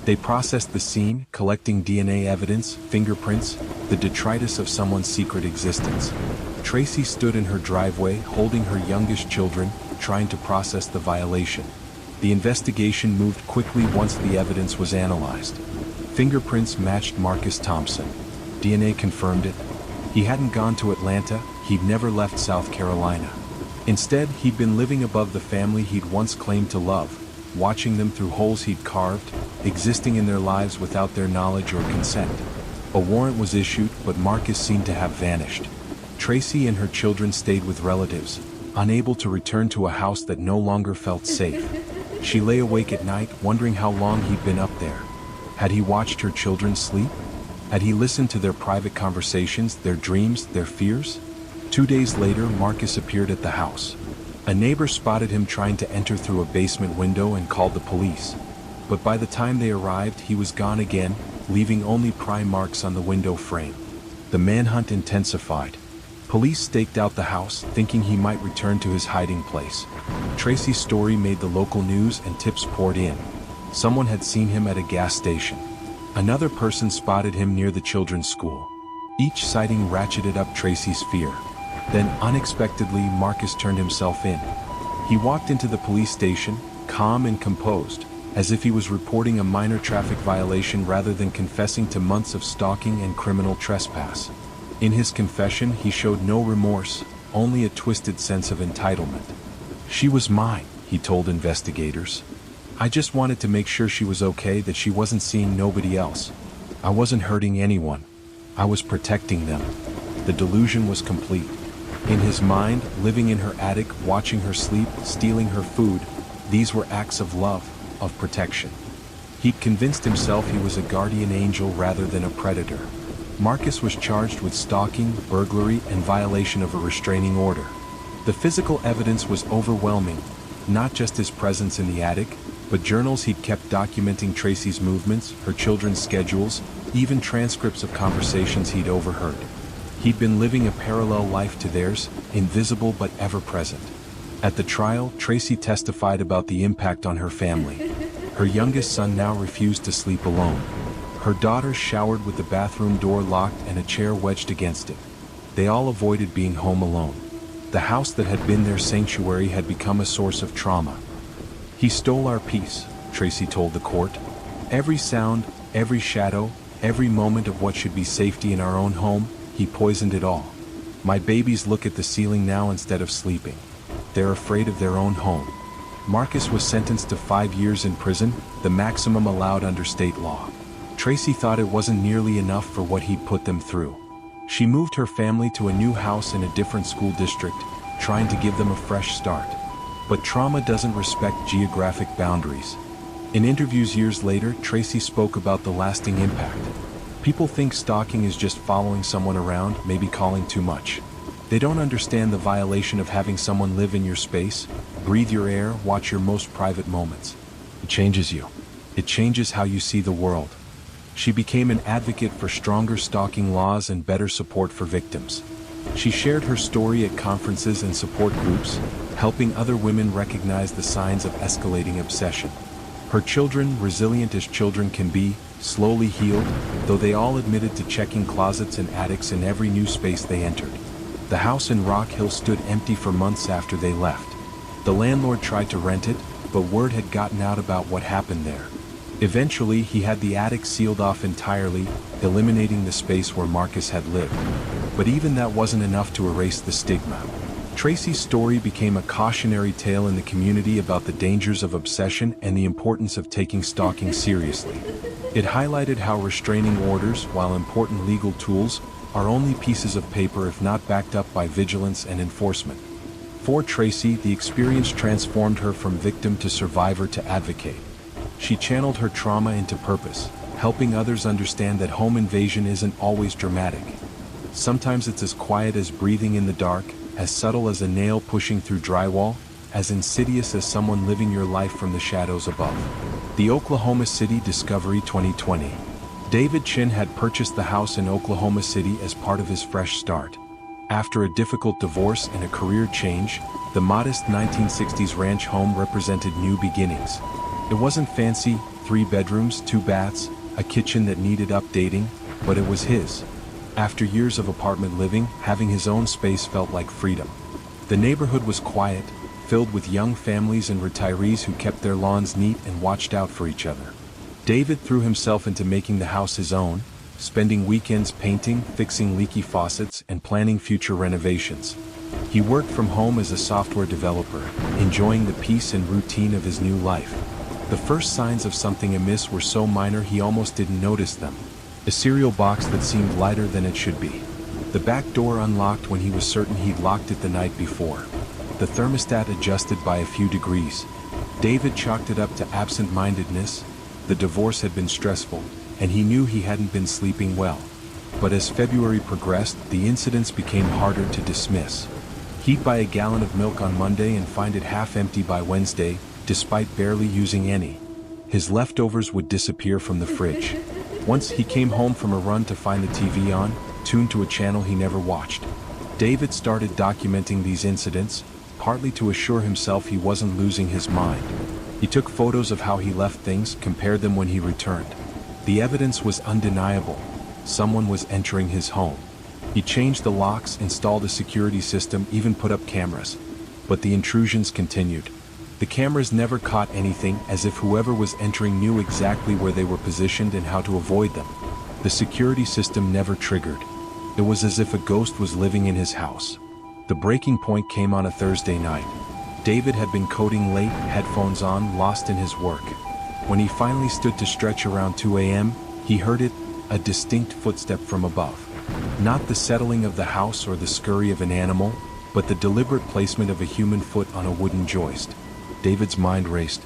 They processed the scene, collecting DNA evidence, fingerprints, the detritus of someone's secret existence. Tracy stood in her driveway, holding her youngest children, trying to process the violation. The investigation moved quickly once the evidence was analyzed. Fingerprints matched Marcus Thompson. DNA confirmed it. He hadn't gone to Atlanta, he'd never left South Carolina. Instead, he'd been living above the family he'd once claimed to love, watching them through holes he'd carved, existing in their lives without their knowledge or consent. A warrant was issued, but Marcus seemed to have vanished. Tracy and her children stayed with relatives, unable to return to a house that no longer felt safe. She lay awake at night, wondering how long he'd been up there. Had he watched her children sleep? Had he listened to their private conversations, their dreams, their fears? 2 days later, Marcus appeared at the house. A neighbor spotted him trying to enter through a basement window and called the police. But by the time they arrived, he was gone again, leaving only pry marks on the window frame. The manhunt intensified. Police staked out the house, thinking he might return to his hiding place. Tracy's story made the local news and tips poured in. Someone had seen him at a gas station. Another person spotted him near the children's school. Each sighting ratcheted up Tracy's fear. Then, unexpectedly, Marcus turned himself in. He walked into the police station, calm and composed, as if he was reporting a minor traffic violation rather than confessing to months of stalking and criminal trespass. In his confession, he showed no remorse, only a twisted sense of entitlement. "She was mine," he told investigators. "I just wanted to make sure she was okay, that she wasn't seeing nobody else. I wasn't hurting anyone. I was protecting them." The delusion was complete. In his mind, living in her attic, watching her sleep, stealing her food, these were acts of love, of protection. He'd convinced himself he was a guardian angel rather than a predator. Marcus was charged with stalking, burglary, and violation of a restraining order. The physical evidence was overwhelming, not just his presence in the attic, but journals he'd kept documenting Tracy's movements, her children's schedules, even transcripts of conversations he'd overheard. He'd been living a parallel life to theirs, invisible but ever-present. At the trial, Tracy testified about the impact on her family. Her youngest son now refused to sleep alone. Her daughter showered with the bathroom door locked and a chair wedged against it. They all avoided being home alone. The house that had been their sanctuary had become a source of trauma. "He stole our peace," Tracy told the court. "Every sound, every shadow, every moment of what should be safety in our own home, he poisoned it all. My babies look at the ceiling now instead of sleeping. They're afraid of their own home." Marcus was sentenced to 5 years in prison, the maximum allowed under state law. Tracy thought it wasn't nearly enough for what he'd put them through. She moved her family to a new house in a different school district, trying to give them a fresh start. But trauma doesn't respect geographic boundaries. In interviews years later, Tracy spoke about the lasting impact. "People think stalking is just following someone around, maybe calling too much. They don't understand the violation of having someone live in your space, breathe your air, watch your most private moments. It changes you. It changes how you see the world." She became an advocate for stronger stalking laws and better support for victims. She shared her story at conferences and support groups, helping other women recognize the signs of escalating obsession. Her children, resilient as children can be, slowly healed, though they all admitted to checking closets and attics in every new space they entered. The house in Rock Hill stood empty for months after they left. The landlord tried to rent it, but word had gotten out about what happened there. Eventually, he had the attic sealed off entirely, eliminating the space where Marcus had lived. But even that wasn't enough to erase the stigma. Tracy's story became a cautionary tale in the community about the dangers of obsession and the importance of taking stalking seriously. It highlighted how restraining orders, while important legal tools, are only pieces of paper if not backed up by vigilance and enforcement. For Tracy, the experience transformed her from victim to survivor to advocate. She channeled her trauma into purpose, helping others understand that home invasion isn't always dramatic. Sometimes it's as quiet as breathing in the dark, as subtle as a nail pushing through drywall, as insidious as someone living your life from the shadows above. The Oklahoma City Discovery 2020. David Chin had purchased the house in Oklahoma City as part of his fresh start. After a difficult divorce and a career change, the modest 1960s ranch home represented new beginnings. It wasn't fancy, 3 bedrooms, 2 baths, a kitchen that needed updating, but it was his. After years of apartment living, having his own space felt like freedom. The neighborhood was quiet, filled with young families and retirees who kept their lawns neat and watched out for each other. David threw himself into making the house his own, spending weekends painting, fixing leaky faucets, and planning future renovations. He worked from home as a software developer, enjoying the peace and routine of his new life. The first signs of something amiss were so minor he almost didn't notice them. A cereal box that seemed lighter than it should be. The back door unlocked when he was certain he'd locked it the night before. The thermostat adjusted by a few degrees. David chalked it up to absent-mindedness. The divorce had been stressful, and he knew he hadn't been sleeping well. But as February progressed, the incidents became harder to dismiss. He'd buy a gallon of milk on Monday and find it half empty by Wednesday, despite barely using any. His leftovers would disappear from the fridge. Once he came home from a run to find the TV on, tuned to a channel he never watched. David started documenting these incidents, partly to assure himself he wasn't losing his mind. He took photos of how he left things, compared them when he returned. The evidence was undeniable. Someone was entering his home. He changed the locks, installed a security system, even put up cameras. But the intrusions continued. The cameras never caught anything, as if whoever was entering knew exactly where they were positioned and how to avoid them. The security system never triggered. It was as if a ghost was living in his house. The breaking point came on a Thursday night. David had been coding late, headphones on, lost in his work. When he finally stood to stretch around 2 a.m., he heard it, a distinct footstep from above. Not the settling of the house or the scurry of an animal, but the deliberate placement of a human foot on a wooden joist. David's mind raced.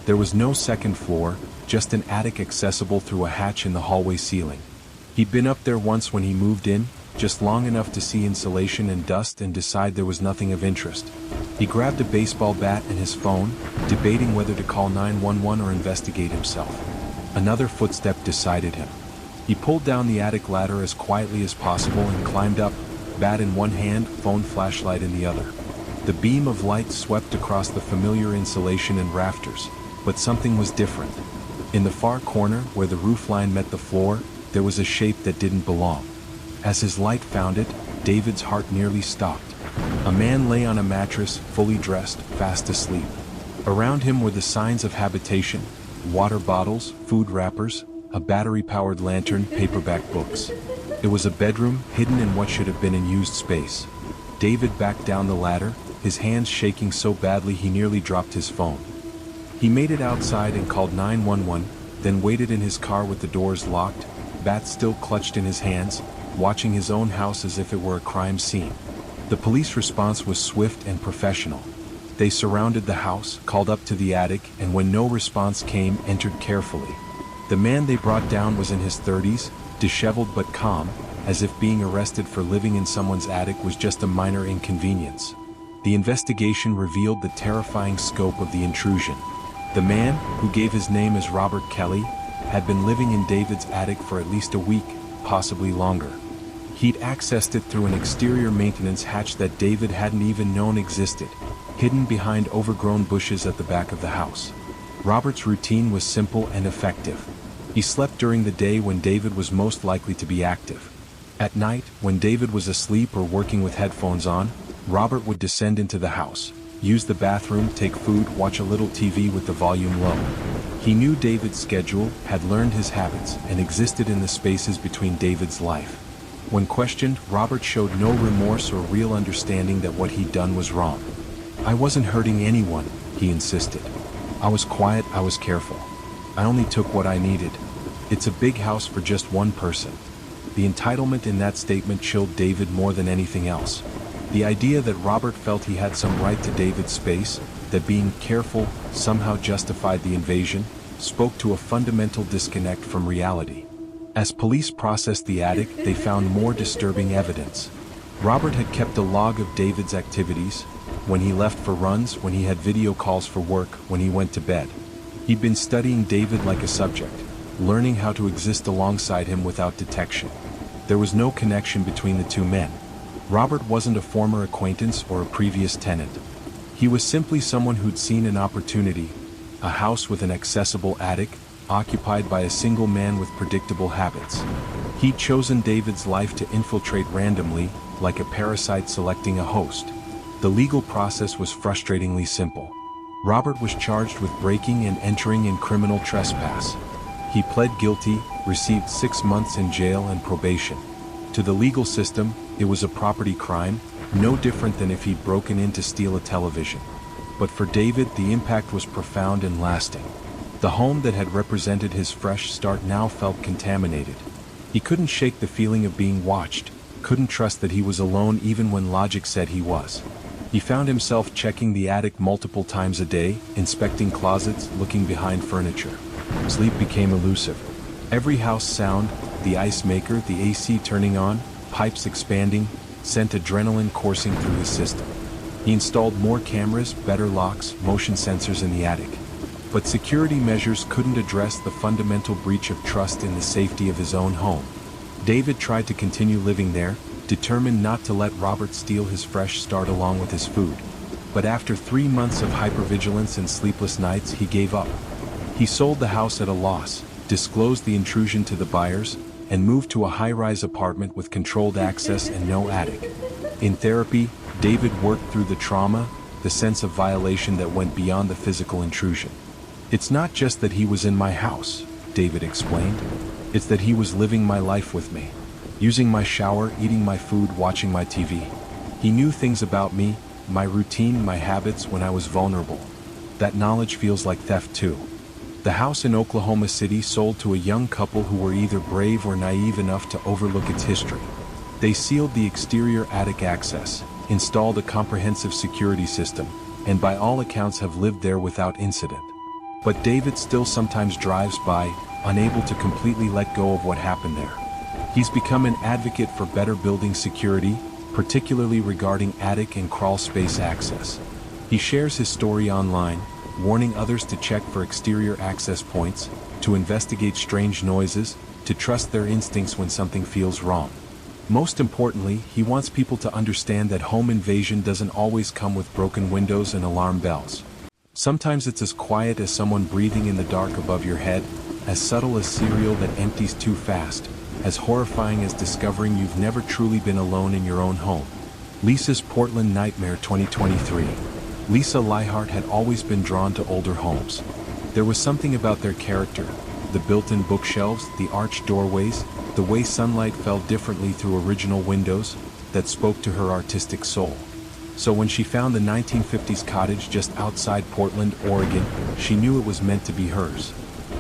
There was no second floor, just an attic accessible through a hatch in the hallway ceiling. He'd been up there once when he moved in, just long enough to see insulation and dust and decide there was nothing of interest. He grabbed a baseball bat and his phone, debating whether to call 911 or investigate himself. Another footstep decided him. He pulled down the attic ladder as quietly as possible and climbed up, bat in one hand, phone flashlight in the other. The beam of light swept across the familiar insulation and rafters, but something was different. In the far corner, where the roofline met the floor, there was a shape that didn't belong. As his light found it, David's heart nearly stopped. A man lay on a mattress, fully dressed, fast asleep. Around him were the signs of habitation: water bottles, food wrappers, a battery-powered lantern, paperback books. It was a bedroom, hidden in what should have been in used space. David backed down the ladder, his hands shaking so badly he nearly dropped his phone. He made it outside and called 911, then waited in his car with the doors locked, bat still clutched in his hands, watching his own house as if it were a crime scene. The police response was swift and professional. They surrounded the house, called up to the attic, and when no response came, entered carefully. The man they brought down was in his 30s, disheveled but calm, as if being arrested for living in someone's attic was just a minor inconvenience. The investigation revealed the terrifying scope of the intrusion. The man, who gave his name as Robert Kelly, had been living in David's attic for at least a week, possibly longer. He'd accessed it through an exterior maintenance hatch that David hadn't even known existed, hidden behind overgrown bushes at the back of the house. Robert's routine was simple and effective. He slept during the day when David was most likely to be active. At night, when David was asleep or working with headphones on, Robert would descend into the house, use the bathroom, take food, watch a little TV with the volume low. He knew David's schedule, had learned his habits, and existed in the spaces between David's life. When questioned, Robert showed no remorse or real understanding that what he'd done was wrong. "I wasn't hurting anyone," he insisted. "I was quiet, I was careful. I only took what I needed. It's a big house for just one person." The entitlement in that statement chilled David more than anything else. The idea that Robert felt he had some right to David's space, that being careful somehow justified the invasion, spoke to a fundamental disconnect from reality. As police processed the attic, they found more disturbing evidence. Robert had kept a log of David's activities: when he left for runs, when he had video calls for work, when he went to bed. He'd been studying David like a subject, learning how to exist alongside him without detection. There was no connection between the two men. Robert wasn't a former acquaintance or a previous tenant. He was simply someone who'd seen an opportunity, a house with an accessible attic, occupied by a single man with predictable habits. He'd chosen David's life to infiltrate randomly, like a parasite selecting a host. The legal process was frustratingly simple. Robert was charged with breaking and entering and criminal trespass. He pled guilty, received 6 months in jail and probation. To the legal system, it was a property crime, no different than if he'd broken in to steal a television. But for David, the impact was profound and lasting. The home that had represented his fresh start now felt contaminated. He couldn't shake the feeling of being watched, couldn't trust that he was alone even when logic said he was. He found himself checking the attic multiple times a day, inspecting closets, looking behind furniture. Sleep became elusive. Every house sound, the ice maker, the AC turning on, pipes expanding, sent adrenaline coursing through his system. He installed more cameras, better locks, motion sensors in the attic. But security measures couldn't address the fundamental breach of trust in the safety of his own home. David tried to continue living there, determined not to let Robert steal his fresh start along with his food. But after 3 months of hypervigilance and sleepless nights, he gave up. He sold the house at a loss, disclosed the intrusion to the buyers, and moved to a high-rise apartment with controlled access and no attic. In therapy, David worked through the trauma, the sense of violation that went beyond the physical intrusion. "It's not just that he was in my house," David explained. "It's that he was living my life with me. Using my shower, eating my food, watching my TV. He knew things about me, my routine, my habits when I was vulnerable. That knowledge feels like theft too." The house in Oklahoma City sold to a young couple who were either brave or naive enough to overlook its history. They sealed the exterior attic access, installed a comprehensive security system, and by all accounts have lived there without incident. But David still sometimes drives by, unable to completely let go of what happened there. He's become an advocate for better building security, particularly regarding attic and crawl space access. He shares his story online, warning others to check for exterior access points, to investigate strange noises, to trust their instincts when something feels wrong. Most importantly, he wants people to understand that home invasion doesn't always come with broken windows and alarm bells. Sometimes it's as quiet as someone breathing in the dark above your head, as subtle as cereal that empties too fast, as horrifying as discovering you've never truly been alone in your own home. Lisa's Portland Nightmare 2023. Lisa Leihart had always been drawn to older homes. There was something about their character, the built-in bookshelves, the arched doorways, the way sunlight fell differently through original windows, that spoke to her artistic soul. So when she found the 1950s cottage just outside Portland, Oregon, she knew it was meant to be hers.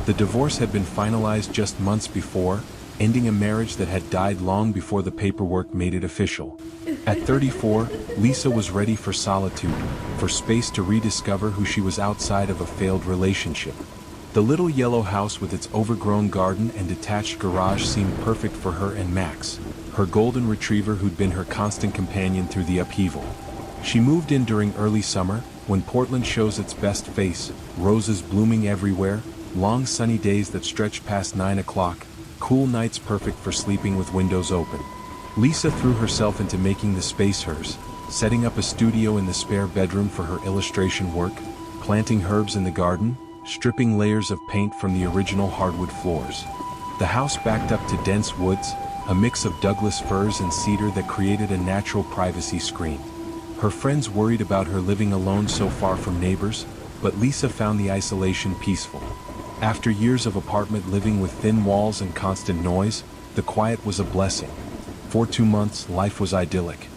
The divorce had been finalized just months before, ending a marriage that had died long before the paperwork made it official. At 34, Lisa was ready for solitude, for space to rediscover who she was outside of a failed relationship. The little yellow house with its overgrown garden and detached garage seemed perfect for her and Max, her golden retriever who'd been her constant companion through the upheaval. She moved in during early summer, when Portland shows its best face, roses blooming everywhere, long sunny days that stretched past 9 o'clock, cool nights perfect for sleeping with windows open. Lisa threw herself into making the space hers, setting up a studio in the spare bedroom for her illustration work, planting herbs in the garden, stripping layers of paint from the original hardwood floors. The house backed up to dense woods, a mix of Douglas firs and cedar that created a natural privacy screen. Her friends worried about her living alone so far from neighbors, but Lisa found the isolation peaceful. After years of apartment living with thin walls and constant noise, the quiet was a blessing. For 2 months, life was idyllic.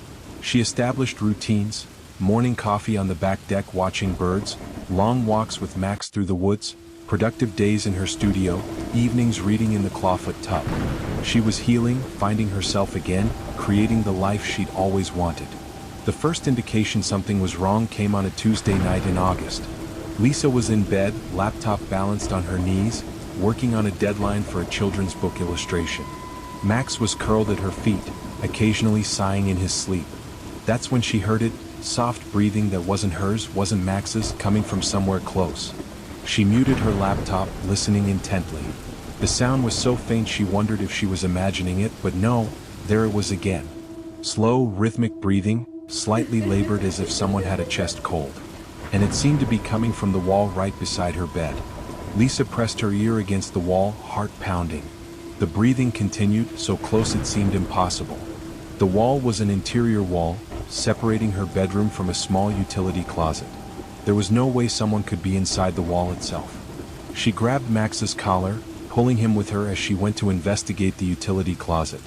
She established routines, morning coffee on the back deck watching birds, long walks with Max through the woods, productive days in her studio, evenings reading in the clawfoot tub. She was healing, finding herself again, creating the life she'd always wanted. The first indication something was wrong came on a Tuesday night in August. Lisa was in bed, laptop balanced on her knees, working on a deadline for a children's book illustration. Max was curled at her feet, occasionally sighing in his sleep. That's when she heard it, soft breathing that wasn't hers, wasn't Max's, coming from somewhere close. She muted her laptop, listening intently. The sound was so faint she wondered if she was imagining it, but no, there it was again. Slow, rhythmic breathing, slightly labored as if someone had a chest cold. And it seemed to be coming from the wall right beside her bed. Lisa pressed her ear against the wall, heart pounding. The breathing continued, so close it seemed impossible. The wall was an interior wall, separating her bedroom from a small utility closet. There was no way someone could be inside the wall itself. She grabbed Max's collar, pulling him with her as she went to investigate the utility closet.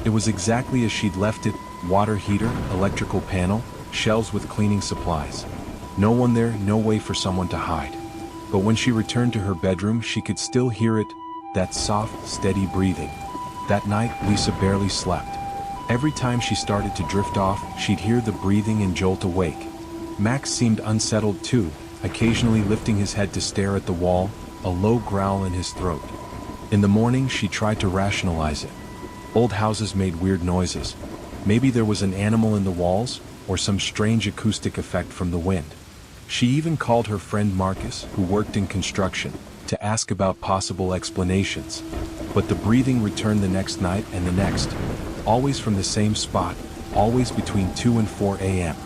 It was exactly as she'd left it: water heater, electrical panel, shelves with cleaning supplies. No one there, no way for someone to hide. But when she returned to her bedroom, she could still hear it, that soft, steady breathing. That night, Lisa barely slept. Every time she started to drift off, she'd hear the breathing and jolt awake. Max seemed unsettled too, occasionally lifting his head to stare at the wall, a low growl in his throat. In the morning, she tried to rationalize it. Old houses made weird noises. Maybe there was an animal in the walls, or some strange acoustic effect from the wind. She even called her friend Marcus, who worked in construction, to ask about possible explanations. But the breathing returned the next night and the next, always from the same spot, always between 2 and 4 a.m.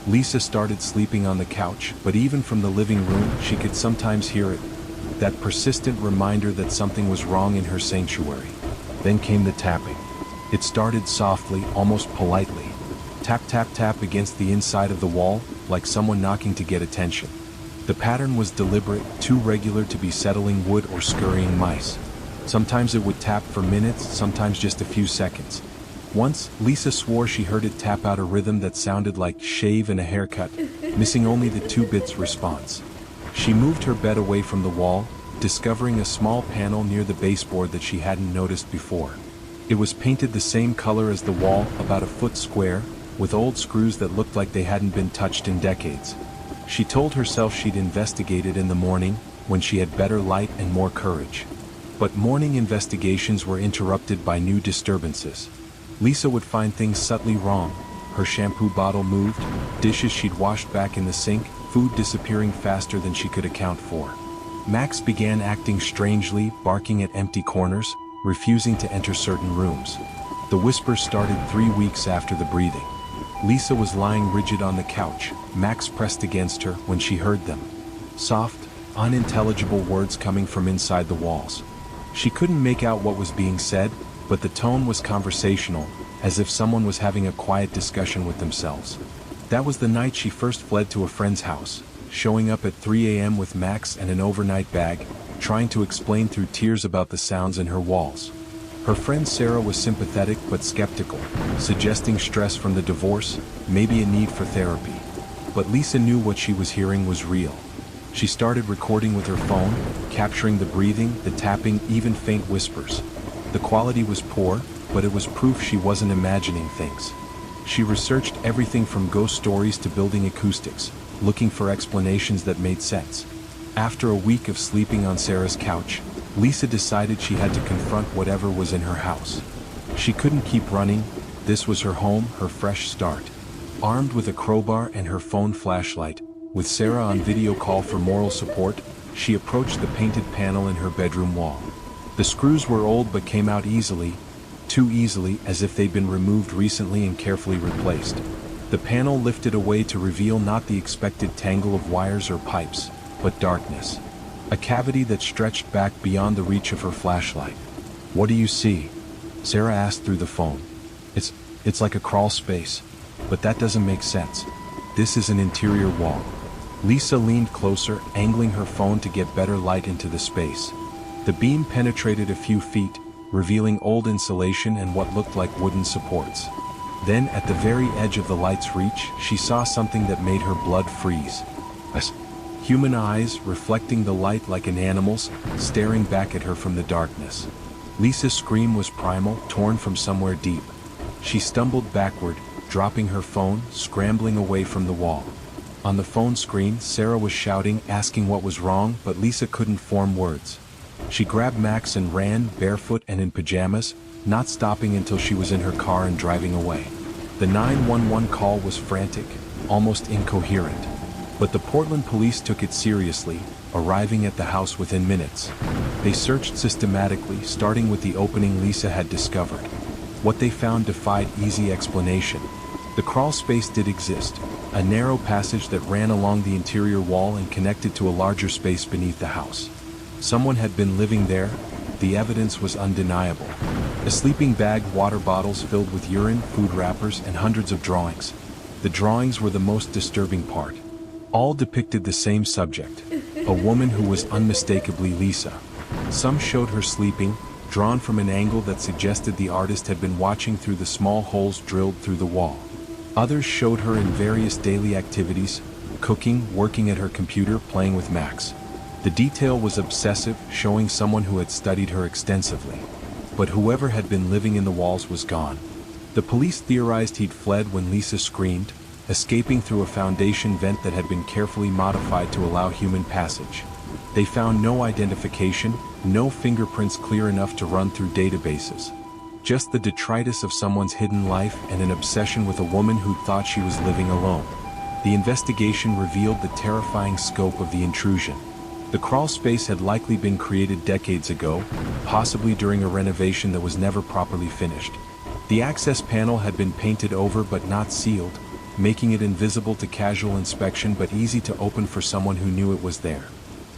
Lisa started sleeping on the couch, but even from the living room, she could sometimes hear it, that persistent reminder that something was wrong in her sanctuary. Then came the tapping. It started softly, almost politely. Tap, tap, tap against the inside of the wall, like someone knocking to get attention. The pattern was deliberate, too regular to be settling wood or scurrying mice. Sometimes it would tap for minutes, sometimes just a few seconds. Once, Lisa swore she heard it tap out a rhythm that sounded like shave and a haircut, missing only the 2 bits response. She moved her bed away from the wall, discovering a small panel near the baseboard that she hadn't noticed before. It was painted the same color as the wall, about a foot square, with old screws that looked like they hadn't been touched in decades. She told herself she'd investigate it in the morning, when she had better light and more courage. But morning investigations were interrupted by new disturbances. Lisa would find things subtly wrong. Her shampoo bottle moved, dishes she'd washed back in the sink, food disappearing faster than she could account for. Max began acting strangely, barking at empty corners, refusing to enter certain rooms. The whispers started 3 weeks after the breathing. Lisa was lying rigid on the couch, Max pressed against her, when she heard them. Soft, unintelligible words coming from inside the walls. She couldn't make out what was being said, but the tone was conversational, as if someone was having a quiet discussion with themselves. That was the night she first fled to a friend's house, showing up at 3 a.m. with Max and an overnight bag, trying to explain through tears about the sounds in her walls. Her friend Sarah was sympathetic but skeptical, suggesting stress from the divorce, maybe a need for therapy. But Lisa knew what she was hearing was real. She started recording with her phone, capturing the breathing, the tapping, even faint whispers. The quality was poor, but it was proof she wasn't imagining things. She researched everything from ghost stories to building acoustics, looking for explanations that made sense. After a week of sleeping on Sarah's couch, Lisa decided she had to confront whatever was in her house. She couldn't keep running. This was her home, her fresh start. Armed with a crowbar and her phone flashlight, with Sarah on video call for moral support, she approached the painted panel in her bedroom wall. The screws were old but came out easily, too easily, as if they'd been removed recently and carefully replaced. The panel lifted away to reveal not the expected tangle of wires or pipes, but darkness. A cavity that stretched back beyond the reach of her flashlight. "What do you see?" Sarah asked through the phone. It's like a crawl space. But that doesn't make sense. This is an interior wall." Lisa leaned closer, angling her phone to get better light into the space. The beam penetrated a few feet, revealing old insulation and what looked like wooden supports. Then, at the very edge of the light's reach, she saw something that made her blood freeze. Human eyes, reflecting the light like an animal's, staring back at her from the darkness. Lisa's scream was primal, torn from somewhere deep. She stumbled backward, dropping her phone, scrambling away from the wall. On the phone screen, Sarah was shouting, asking what was wrong, but Lisa couldn't form words. She grabbed Max and ran, barefoot and in pajamas, not stopping until she was in her car and driving away. The 911 call was frantic, almost incoherent. But the Portland police took it seriously, arriving at the house within minutes. They searched systematically, starting with the opening Lisa had discovered. What they found defied easy explanation. The crawl space did exist, a narrow passage that ran along the interior wall and connected to a larger space beneath the house. Someone had been living there. The evidence was undeniable. A sleeping bag, water bottles filled with urine, food wrappers, and hundreds of drawings. The drawings were the most disturbing part. All depicted the same subject, a woman who was unmistakably Lisa. Some showed her sleeping, drawn from an angle that suggested the artist had been watching through the small holes drilled through the wall. Others showed her in various daily activities, cooking, working at her computer, playing with Max. The detail was obsessive, showing someone who had studied her extensively. But whoever had been living in the walls was gone. The police theorized he'd fled when Lisa screamed, escaping through a foundation vent that had been carefully modified to allow human passage. They found no identification, no fingerprints clear enough to run through databases. Just the detritus of someone's hidden life and an obsession with a woman who thought she was living alone. The investigation revealed the terrifying scope of the intrusion. The crawl space had likely been created decades ago, possibly during a renovation that was never properly finished. The access panel had been painted over but not sealed, making it invisible to casual inspection but easy to open for someone who knew it was there.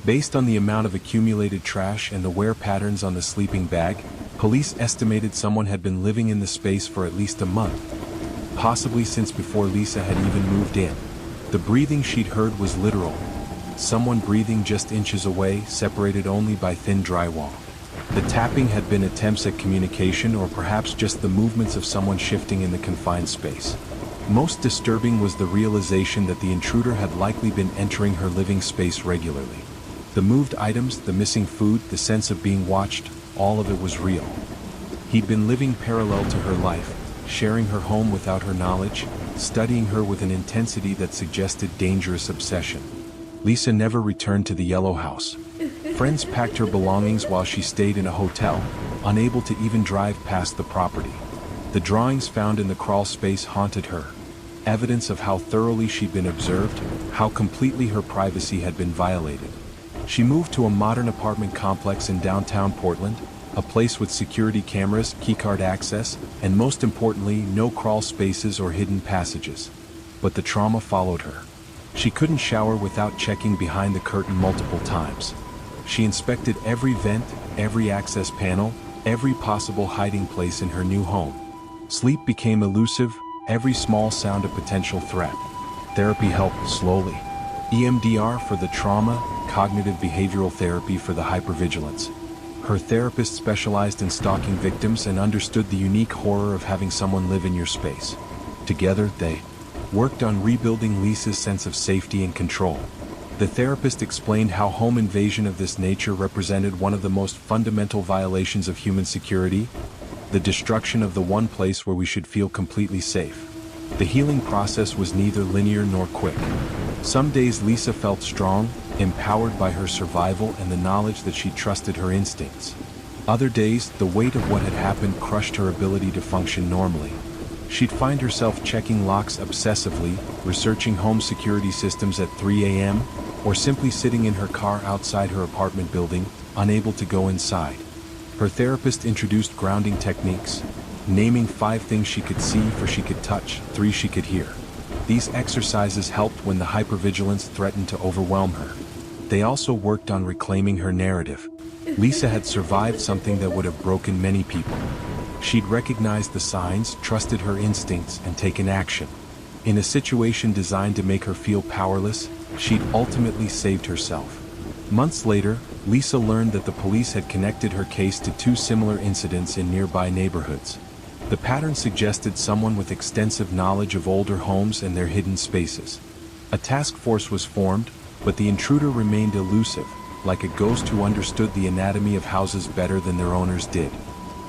Based on the amount of accumulated trash and the wear patterns on the sleeping bag, police estimated someone had been living in the space for at least a month, possibly since before Lisa had even moved in. The breathing she'd heard was literal. Someone breathing just inches away, separated only by thin drywall. The tapping had been attempts at communication or perhaps just the movements of someone shifting in the confined space. Most disturbing was the realization that the intruder had likely been entering her living space regularly. The moved items, the missing food, the sense of being watched, all of it was real. He'd been living parallel to her life, sharing her home without her knowledge, studying her with an intensity that suggested dangerous obsession. Lisa never returned to the yellow house. Friends packed her belongings while she stayed in a hotel, unable to even drive past the property. The drawings found in the crawl space haunted her, evidence of how thoroughly she'd been observed, how completely her privacy had been violated. She moved to a modern apartment complex in downtown Portland, a place with security cameras, keycard access, and most importantly, no crawl spaces or hidden passages. But the trauma followed her. She couldn't shower without checking behind the curtain multiple times. She inspected every vent, every access panel, every possible hiding place in her new home. Sleep became elusive, every small sound a potential threat. Therapy helped slowly. EMDR for the trauma, cognitive behavioral therapy for the hypervigilance. Her therapist specialized in stalking victims and understood the unique horror of having someone live in your space. Together, they worked on rebuilding Lisa's sense of safety and control. The therapist explained how home invasion of this nature represented one of the most fundamental violations of human security, the destruction of the one place where we should feel completely safe. The healing process was neither linear nor quick. Some days Lisa felt strong, empowered by her survival and the knowledge that she trusted her instincts. Other days, the weight of what had happened crushed her ability to function normally. She'd find herself checking locks obsessively, researching home security systems at 3 a.m., or simply sitting in her car outside her apartment building, unable to go inside. Her therapist introduced grounding techniques, naming 5 things she could see, 4 she could touch, 3 she could hear. These exercises helped when the hypervigilance threatened to overwhelm her. They also worked on reclaiming her narrative. Lisa had survived something that would have broken many people. She'd recognized the signs, trusted her instincts, and taken action. In a situation designed to make her feel powerless, she'd ultimately saved herself. Months later, Lisa learned that the police had connected her case to 2 similar incidents in nearby neighborhoods. The pattern suggested someone with extensive knowledge of older homes and their hidden spaces. A task force was formed, but the intruder remained elusive, like a ghost who understood the anatomy of houses better than their owners did.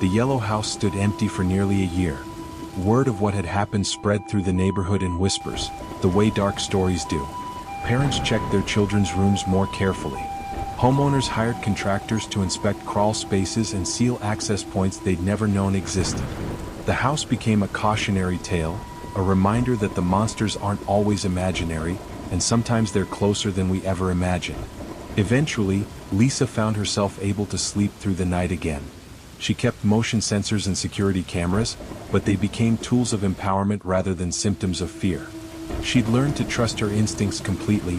The yellow house stood empty for nearly a year. Word of what had happened spread through the neighborhood in whispers, the way dark stories do. Parents checked their children's rooms more carefully. Homeowners hired contractors to inspect crawl spaces and seal access points they'd never known existed. The house became a cautionary tale, a reminder that the monsters aren't always imaginary, and sometimes they're closer than we ever imagined. Eventually, Lisa found herself able to sleep through the night again. She kept motion sensors and security cameras, but they became tools of empowerment rather than symptoms of fear. She'd learned to trust her instincts completely,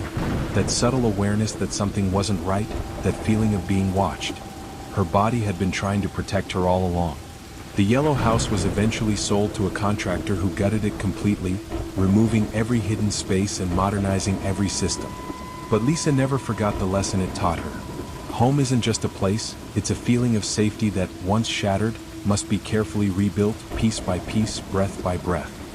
that subtle awareness that something wasn't right, that feeling of being watched. Her body had been trying to protect her all along. The yellow house was eventually sold to a contractor who gutted it completely, removing every hidden space and modernizing every system. But Lisa never forgot the lesson it taught her. Home isn't just a place, it's a feeling of safety that, once shattered, must be carefully rebuilt, piece by piece, breath by breath.